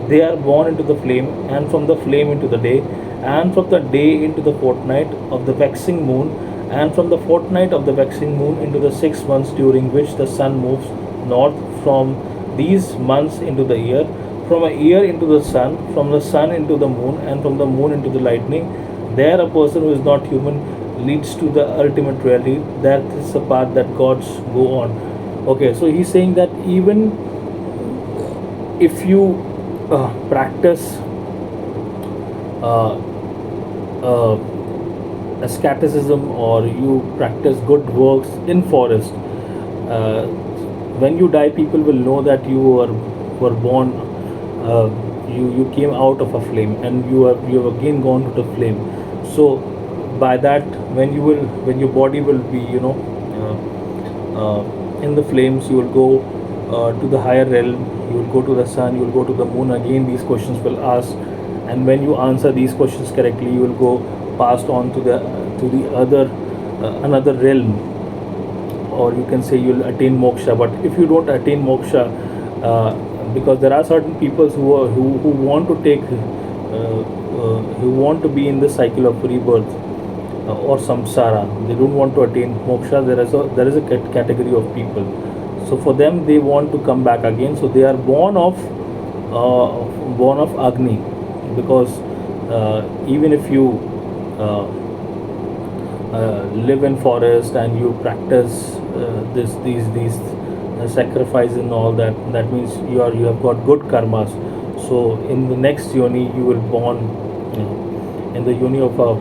they are born into the flame, and from the flame into the day, and from the day into the fortnight of the waxing moon, and from the fortnight of the waxing moon into the 6 months during which the sun moves north, from these months into the year. from a year into the sun, from the sun into the moon, and from the moon into the lightning. There, a person who is not human leads to the ultimate reality. That is the path that gods go on. Okay, so he's saying that even if you practice uh, uh, asceticism, or you practice good works in forest, uh, when you die, people will know that you were born, uh, you came out of a flame, and you have again gone to the flame. So by that, when your body will be, in the flames, you will go to the higher realm, you will go to the sun, you will go to the moon. Again, these questions will ask, and when you answer these questions correctly, you will go passed on to the other another realm, or you can say you'll attain moksha. But if you don't attain moksha, because there are certain people who want to take who want to be in this cycle of rebirth, or samsara. They don't want to attain moksha. There is a category of people. So for them, they want to come back again. So they are born of Agni, because even if you uh, live in forest and you practice these sacrifice and all that, that means you have got good karmas. So in the next yoni, you will born in the yoni of a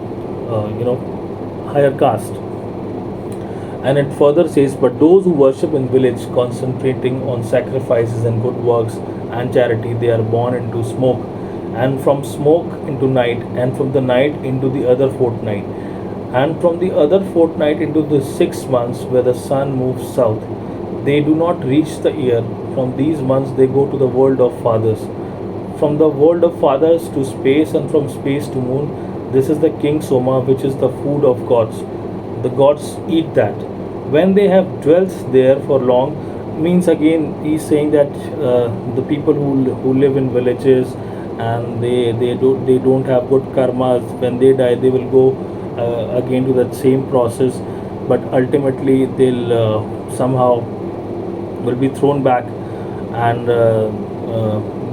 higher caste. And it further says, but those who worship in village, concentrating on sacrifices and good works and charity, they are born into smoke, and from smoke into night, and from the night into the other fortnight, and from the other fortnight into the 6 months where the sun moves south. They do not reach the year. From these months, they go to the world of fathers. From the world of fathers to space, and from space to moon. This is the king Soma, which is the food of gods. The gods eat that. When they have dwelt there for long, means again he's saying that the people who live in villages, and they don't have good karmas, when they die, they will go again to that same process, but ultimately they'll somehow will be thrown back, and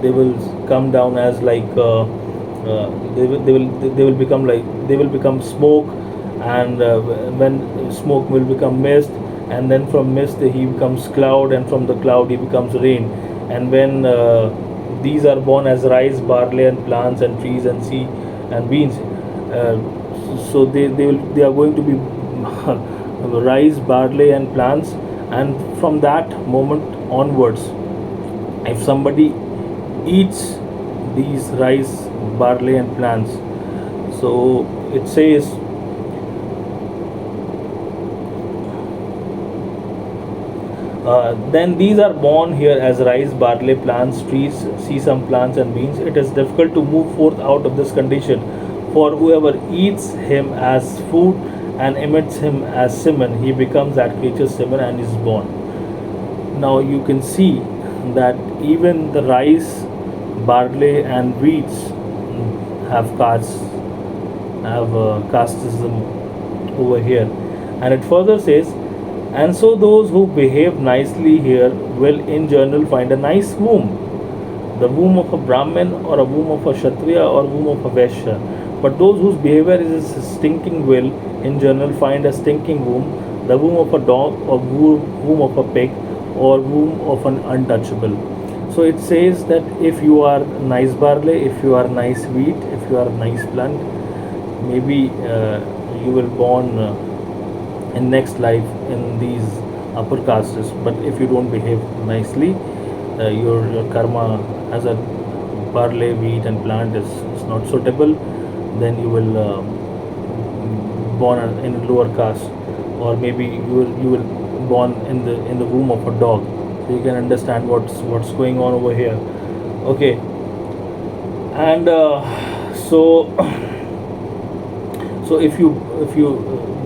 they will come down as like they will become like, they will become smoke, and when smoke will become mist, and then from mist he becomes cloud, and from the cloud he becomes rain. And when these are born as rice, barley, and plants, and trees, and sea, and beans, so they are going to be rice, barley, and plants. And from that moment onwards, if somebody eats these rice, barley, and plants, so it says then these are born here as rice, barley, plants, trees, sesame plants, and beans. It is difficult to move forth out of this condition, for whoever eats him as food and emits him as semen, he becomes that creature's semen and is born. Now you can see that even the rice, barley, and wheats have castes, have casteism over here. And it further says, and so those who behave nicely here will in general find a nice womb, the womb of a Brahmin, or a womb of a Kshatriya, or womb of a Vaishya. But those whose behavior is a stinking will in general find a stinking womb, the womb of a dog, or womb of a pig, or womb of an untouchable. So it says that if you are nice barley, if you are nice wheat, if you are nice plant, maybe you will born in next life in these upper castes. But if you don't behave nicely, your karma as a barley, wheat, and plant is not suitable, then you will born in a lower caste, or maybe you will born in the womb of a dog. So you can understand what's going on over here. Okay, and so so if you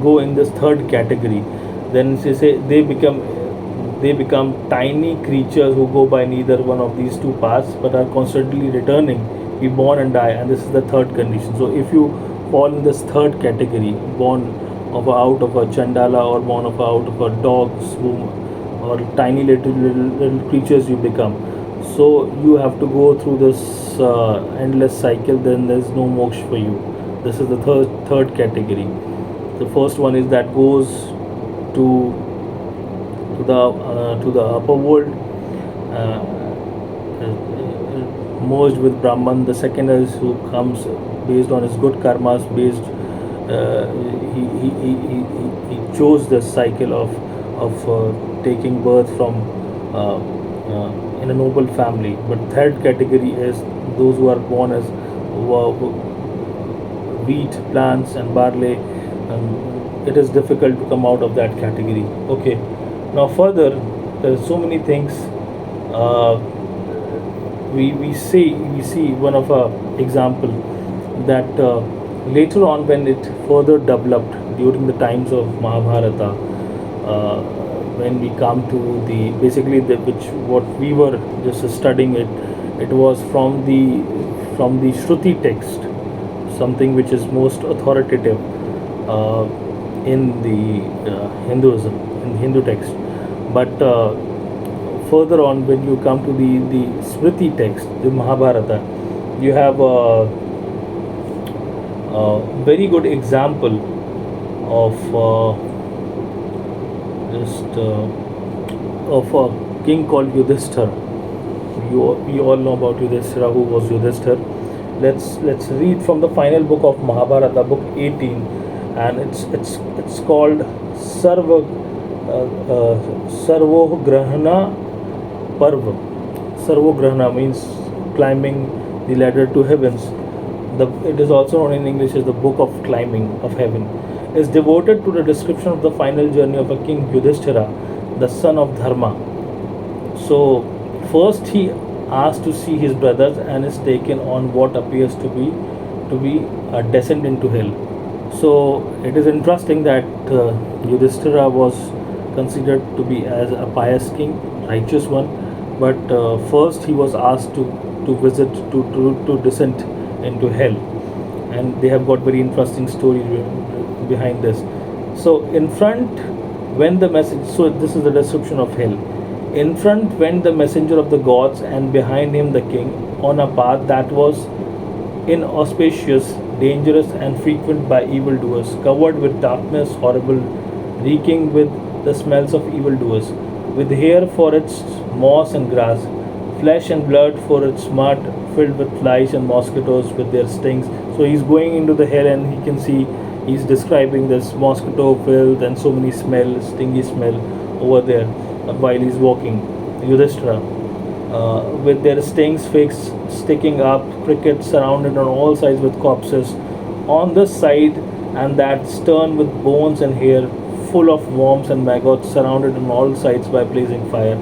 go in this third category, then say they become tiny creatures who go by neither one of these two paths, but are constantly returning, be born and die. And this is the third condition. So if you fall in this third category, born out of a chandala, or born out of a dog's womb, or tiny little creatures you become. So you have to go through this endless cycle. Then there's no moksha for you. This is the third category. The first one is that goes to to the upper world, uh, merged with Brahman. The second is who comes based on his good karmas. Based, uh, he chose the cycle of taking birth from in a noble family. But third category is those who are born as wheat, plants, and barley. It is difficult to come out of that category. Okay. Now further, there are so many things. Uh, we see one of a example that later on when it further developed during the times of Mahabharata, when we come to the basically the which what we were just studying it was from the Shruti text, something which is most authoritative uh, in the Hinduism, in Hindu text. But further on, when you come to the Smriti text, the Mahabharata, you have a very good example of just of a king called Yudhishthir. We all know about Yudhishthira, who was Yudhishthir. Let's read from the final book of Mahabharata, book 18, and it's called Sarva Sarvograhana Parva. Sarvograhana means climbing the ladder to heavens. It is also known in English as the Book of Climbing of Heaven. Is devoted to the description of the final journey of a king Yudhishthira, the son of Dharma. So first he asked to see his brothers and is taken on what appears to be a descent into hell. So it is interesting that Yudhishthira was considered to be as a pious king, righteous one, but first he was asked to visit to descend into hell, and they have got very interesting story behind this. So in front, when the message, so this is the description of hell. In front went the messenger of the gods, and behind him the king, on a path that was inauspicious, dangerous, and frequented by evildoers, covered with darkness, horrible, reeking with the smells of evildoers, with hair for its moss and grass, flesh and blood for its mud, filled with flies and mosquitoes with their stings. So he's going into the hell, and he can see he's describing this mosquito filth and so many smell, stingy smell over there while he's walking. Yudhishthira, with their stings fixed, sticking up, crickets surrounded on all sides with corpses, on this side and that stern with bones and hair, full of worms and maggots, surrounded on all sides by blazing fire,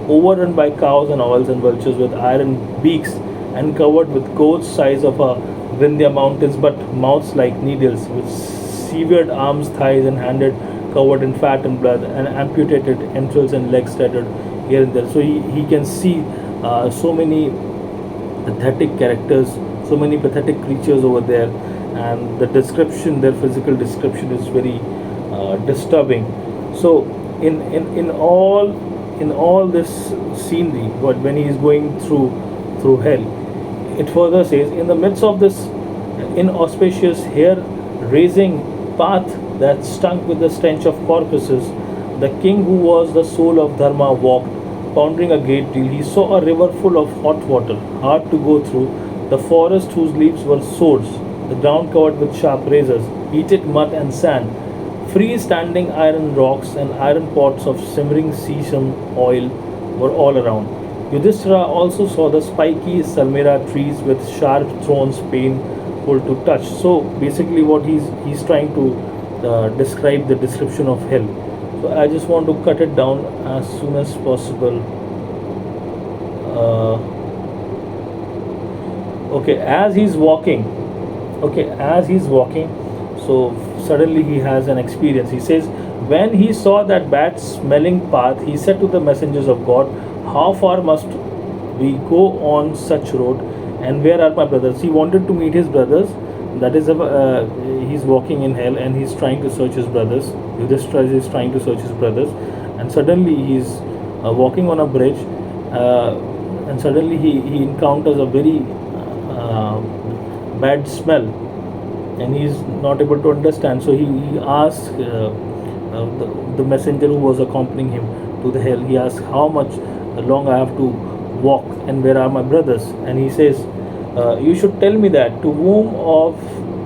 overrun by cows and owls and vultures with iron beaks, and covered with goats size of a Vindhya mountains, but mouths like needles, with severed arms, thighs, and handed covered in fat and blood, and amputated entrails and legs scattered here and there. So he can see so many pathetic characters, so many pathetic creatures over there, and the description, their physical description, is very disturbing. So in all this scenery, but when he is going through hell, it further says, in the midst of this inauspicious, hair-raising path that stunk with the stench of corpses, the king, who was the soul of Dharma, walked, pondering a great deal. He saw a river full of hot water, hard to go through, the forest whose leaves were swords, the ground covered with sharp razors, heated mud and sand, free-standing iron rocks and iron pots of simmering sesame oil were all around. Yudhishthira also saw the spiky salmira trees with sharp thorns painful to touch. So basically, what he's trying to describe the description of hell. So I just want to cut it down as soon as possible. Uh, okay, as he's walking. So suddenly he has an experience. He says, when he saw that bad smelling path, he said to the messengers of God, how far must we go on such road, and where are my brothers? He wanted to meet his brothers. That is, he's walking in hell, and he's trying to search his brothers. Yudhishthira is trying to search his brothers, and suddenly he's walking on a bridge, and suddenly he encounters a very uh, bad smell, and he's not able to understand. So he asks the messenger who was accompanying him to the hell. He asks how much long I have to walk and where are my brothers. And he says, you should tell me that. To whom of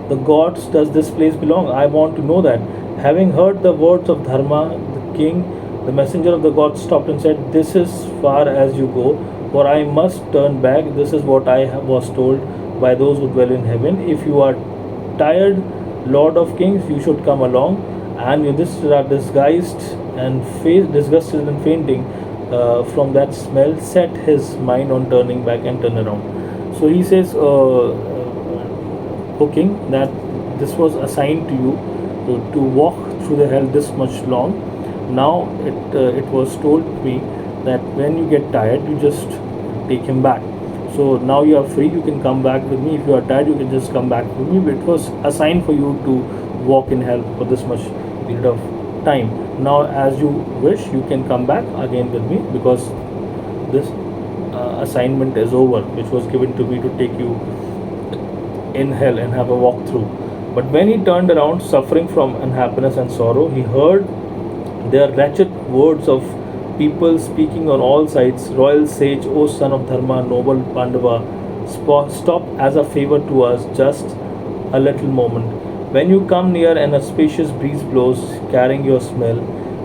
the gods does this place belong? I want to know that. Having heard the words of Dharma, the king, the messenger of the gods stopped and said, this is far as you go, for I must turn back. This is what I was told by those who dwell in heaven. If you are tired, Lord of Kings, you should come along. And Yudhishthira, disgusted and fainting from that smell, set his mind on turning back and turn around. So he says, O king, that this was assigned to you to walk through the hell this much long. Now it was told me that when you get tired, you just take him back. So now you are free, you can come back with me. If you are tired, you can just come back with me. But it was assigned for you to walk in hell for this much period of time. Now, as you wish, you can come back again with me, because this assignment is over, which was given to me to take you in hell and have a walk through. But when he turned around, suffering from unhappiness and sorrow, he heard their wretched words of people speaking on all sides. Royal sage, O son of Dharma, noble Pandava, stop as a favor to us just a little moment. When you come near and a spacious breeze blows, carrying your smell,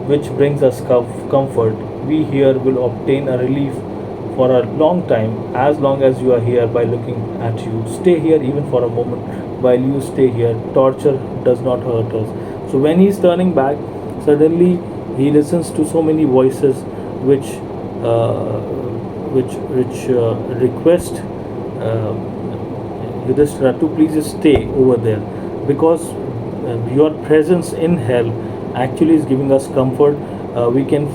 which brings us comfort, we here will obtain a relief for a long time, as long as you are here by looking at you. Stay here even for a moment. While you stay here, torture does not hurt us. So when he is turning back, suddenly he listens to so many voices which request Yudhishthira to please just stay over there, because your presence in hell actually is giving us comfort. We can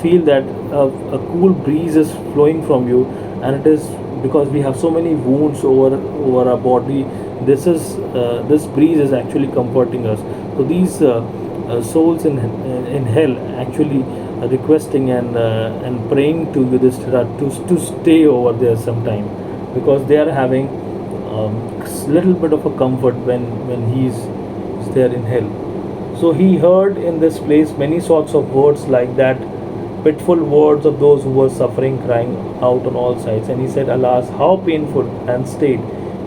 feel that a cool breeze is flowing from you, and it is because we have so many wounds over our body. This breeze is actually comforting us. So these souls in hell actually requesting and praying to Yudhishthira to stay over there sometime, because they are having little bit of a comfort when he's there in hell. So he heard in this place many sorts of words like that, pitiful words of those who were suffering, crying out on all sides. And he said, alas, how painful and stayed.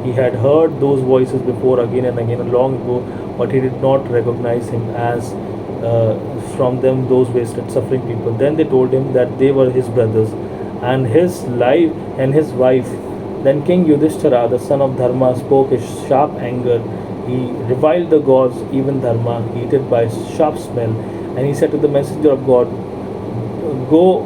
He had heard those voices before again and again long ago, but he did not recognize him as from them those wasted suffering people. Then they told him that they were his brothers and his life and his wife. Then King Yudhishthira, the son of Dharma, spoke his sharp anger. He reviled the gods, even Dharma, heated by sharp smell. And he said to the messenger of God, go,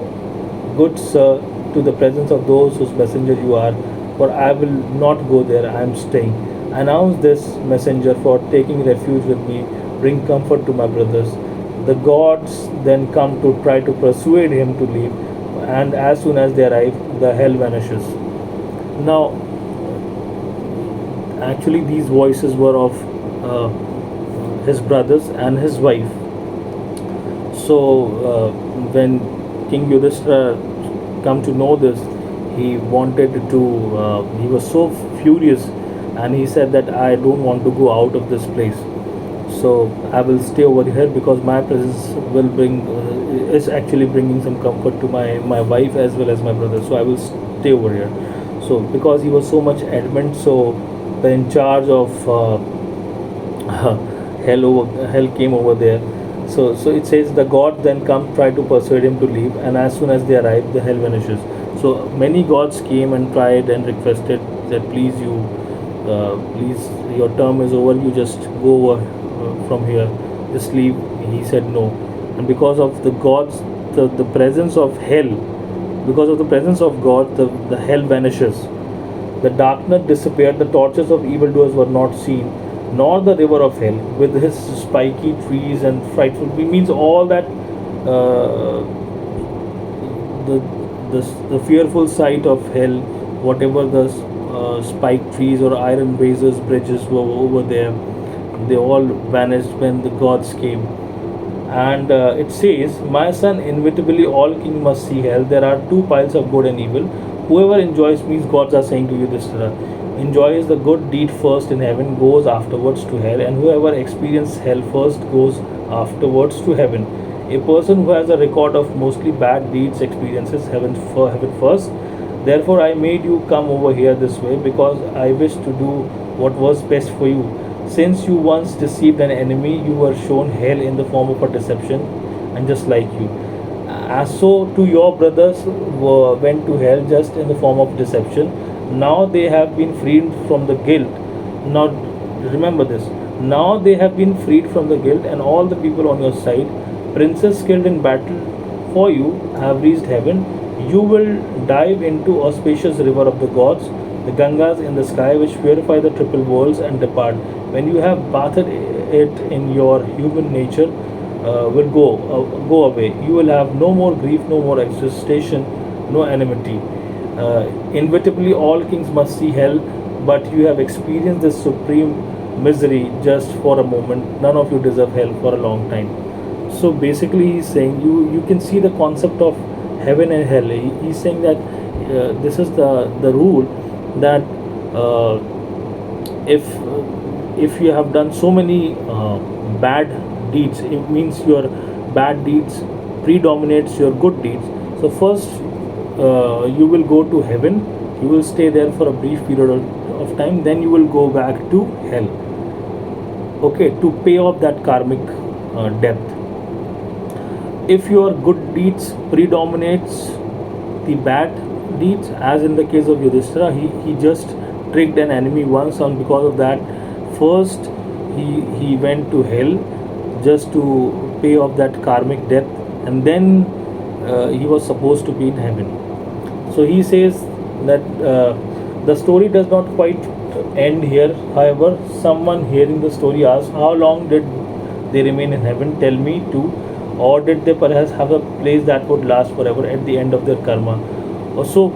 good sir, to the presence of those whose messenger you are, for I will not go there, I am staying. Announce this messenger for taking refuge with me, bring comfort to my brothers. The gods then come to try to persuade him to leave, and as soon as they arrive, the hell vanishes. Now, actually, these voices were of his brothers and his wife. So, when King Yudhishthira come to know this, he wanted to. He was so furious, and he said that I don't want to go out of this place. So I will stay over here, because my presence will bring is actually bringing some comfort to my wife as well as my brother. So I will stay over here. So because he was so much adamant, so the in charge of hell came over there. So it says the god then come try to persuade him to leave, and as soon as they arrive, the hell vanishes. So many gods came and tried and requested that please please, your term is over, you just go over from here, just leave. He said no. And because of the gods, the presence of hell, because of the presence of God, the hell vanishes. The darkness disappeared, the torches of evildoers were not seen, nor the river of hell with his spiky trees and frightful means all that the fearful sight of hell, whatever the spiked trees or iron razors bridges were over there, they all vanished when the gods came. And it says, my son, inevitably all kings must see hell. There are two piles of good and evil. Whoever enjoys, means gods are saying to you this, enjoys the good deed first in heaven goes afterwards to hell, and whoever experiences hell first goes afterwards to heaven. A person who has a record of mostly bad deeds experiences heaven first. Therefore, I made you come over here this way because I wish to do what was best for you. Since you once deceived an enemy, you were shown hell in the form of a deception, and just like you. As so, to your brothers went to hell just in the form of deception. Now they have been freed from the guilt. Now, remember this. Now they have been freed from the guilt, and all the people on your side, princes killed in battle for you, have reached heaven. You will dive into a spacious river of the gods, the Gangas in the sky, which purify the triple worlds, and depart. When you have bathed it in your human nature, will go away. You will have no more grief, no more exhaustion, no enmity. Inevitably, all kings must see hell, but you have experienced this supreme misery just for a moment. None of you deserve hell for a long time. So basically, he's saying you can see the concept of heaven and hell. He's saying that this is the rule that if you have done so many bad deeds, it means your bad deeds predominates your good deeds. So first you will go to heaven, you will stay there for a brief period of time, then you will go back to hell, okay, to pay off that karmic debt. If your good deeds predominates the bad deeds, as in the case of Yudhishthira, he just tricked an enemy once, and because of that, first he went to hell just to pay off that karmic debt, and then he was supposed to be in heaven. So he says that the story does not quite end here. However, someone hearing the story asks, how long did they remain in heaven? Tell me too. Or did they perhaps have a place that would last forever at the end of their karma? So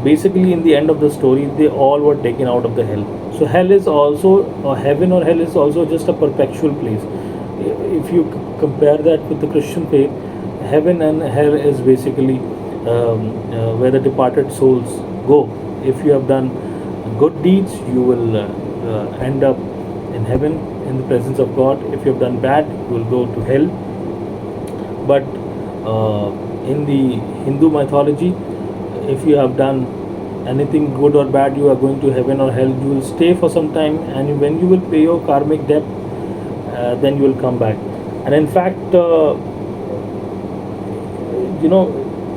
basically, in the end of the story, they all were taken out of the hell. So hell is also, or heaven or hell is also just a perpetual place. If you compare that with the Christian faith, heaven and hell is basically where the departed souls go. If you have done good deeds, you will end up in heaven in the presence of God. If you have done bad, you will go to hell. But in the Hindu mythology, if you have done anything good or bad, you are going to heaven or hell. You will stay for some time, and when you will pay your karmic debt, then you will come back. And in fact,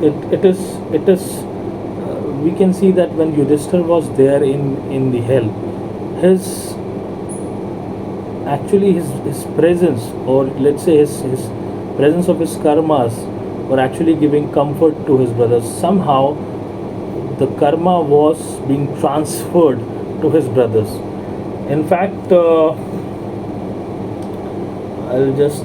it is we can see that when Yudhishthira was there in the hell, his actually his presence, or let's say his presence of his karmas, were actually giving comfort to his brothers. Somehow the karma was being transferred to his brothers. In fact, I'll just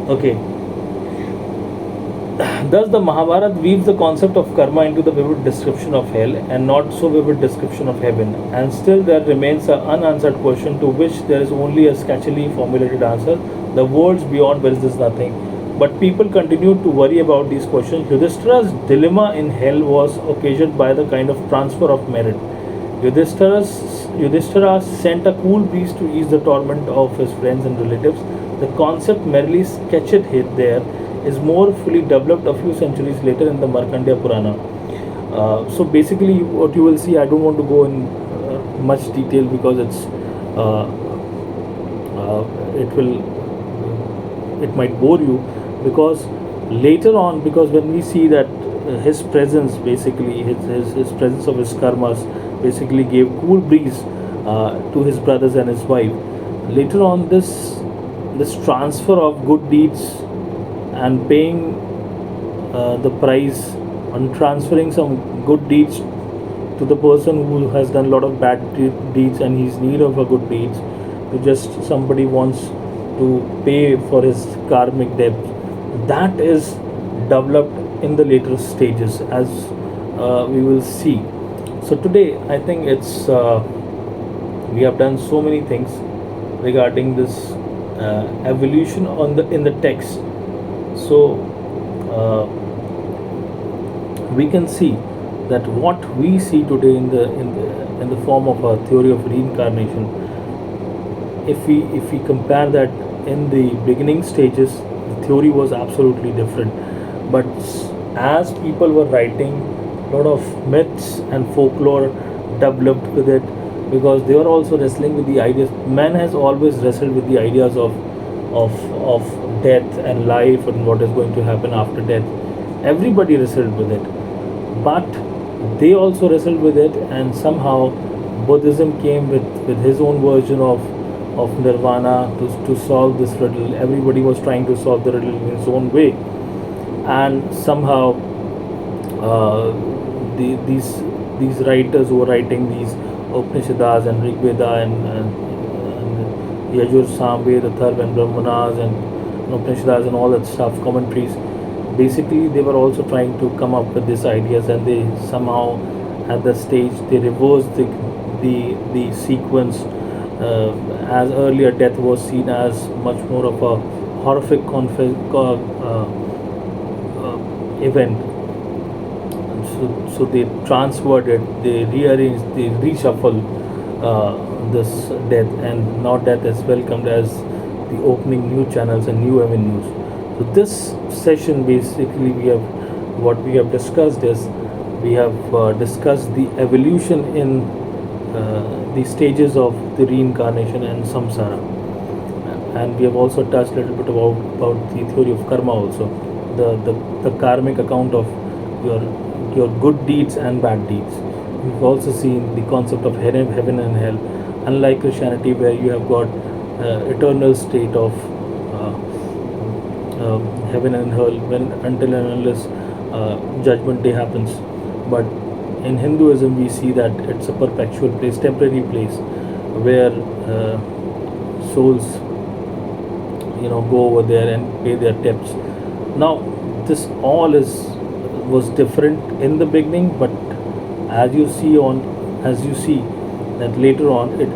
okay. Thus, the Mahabharata weaves the concept of karma into the vivid description of hell and not so vivid description of heaven. And still, there remains an unanswered question to which there is only a sketchily formulated answer. The worlds beyond where there is nothing. But people continue to worry about these questions. Yudhishthira's dilemma in hell was occasioned by the kind of transfer of merit. Yudhishthira sent a cool breeze to ease the torment of his friends and relatives. The concept merely sketched there is more fully developed a few centuries later in the Markandeya Purana. So basically, what you will see, I don't want to go in much detail because it might bore you, because later on, because when we see that his presence, basically his presence of his karmas basically gave cool breeze to his brothers and his wife. Later on, this transfer of good deeds and paying the price on transferring some good deeds to the person who has done a lot of bad deeds and he's in need of a good deeds, to just somebody wants to pay for his karmic debt, that is developed in the later stages, as we will see. So today, I think it's we have done so many things regarding this evolution on the in the text. So uh, we can see that what we see today in the form of a theory of reincarnation, if we compare that, in the beginning stages the theory was absolutely different, but as people were writing, a lot of myths and folklore developed with it, because they were also wrestling with the ideas. Man has always wrestled with the ideas of death and life and what is going to happen after death. Everybody wrestled with it, but they also wrestled with it, and somehow Buddhism came with his own version of nirvana to solve this riddle. Everybody was trying to solve the riddle in his own way, and somehow uh, these writers who were writing these Upanishads and Rig Veda and Yajur, Samved, Atharva and Brahmanas and Upanishads and all that stuff, commentaries. Basically, they were also trying to come up with these ideas, and they somehow, at the stage, they reversed the sequence. As earlier, death was seen as much more of a horrific event. So they transferred it, they rearranged, they reshuffled this death, and now death is welcomed as the opening new channels and new avenues. So this session, basically, what we have discussed is, we have discussed the evolution in the stages of the reincarnation and samsara, and we have also touched a little bit about the theory of karma also, the karmic account of your your good deeds and bad deeds. We've also seen the concept of heaven and hell, unlike Christianity, where you have got eternal state of uh, heaven and hell, when until and unless judgment day happens. But in Hinduism, we see that it's a perpetual place, temporary place, where souls, go over there and pay their debts. Now, this all is was different in the beginning, but as you see on as you see that later on, it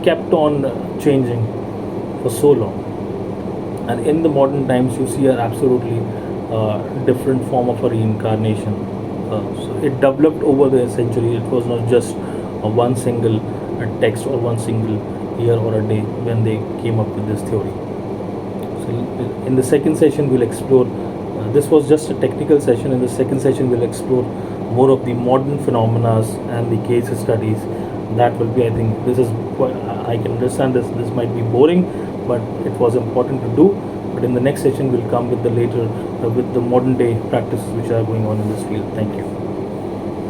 kept on changing for so long, and in the modern times you see an absolutely different form of a reincarnation. So it developed over the century. It was not just one single text or one single year or a day when they came up with this theory. So in the second session, we'll explore. This was just a technical session. In the second session, we'll explore more of the modern phenomena and the case studies. That will be, I think, this is. I can understand this might be boring, but it was important to do. But in the next session, we'll come with the later, with the modern day practices which are going on in this field. Thank you.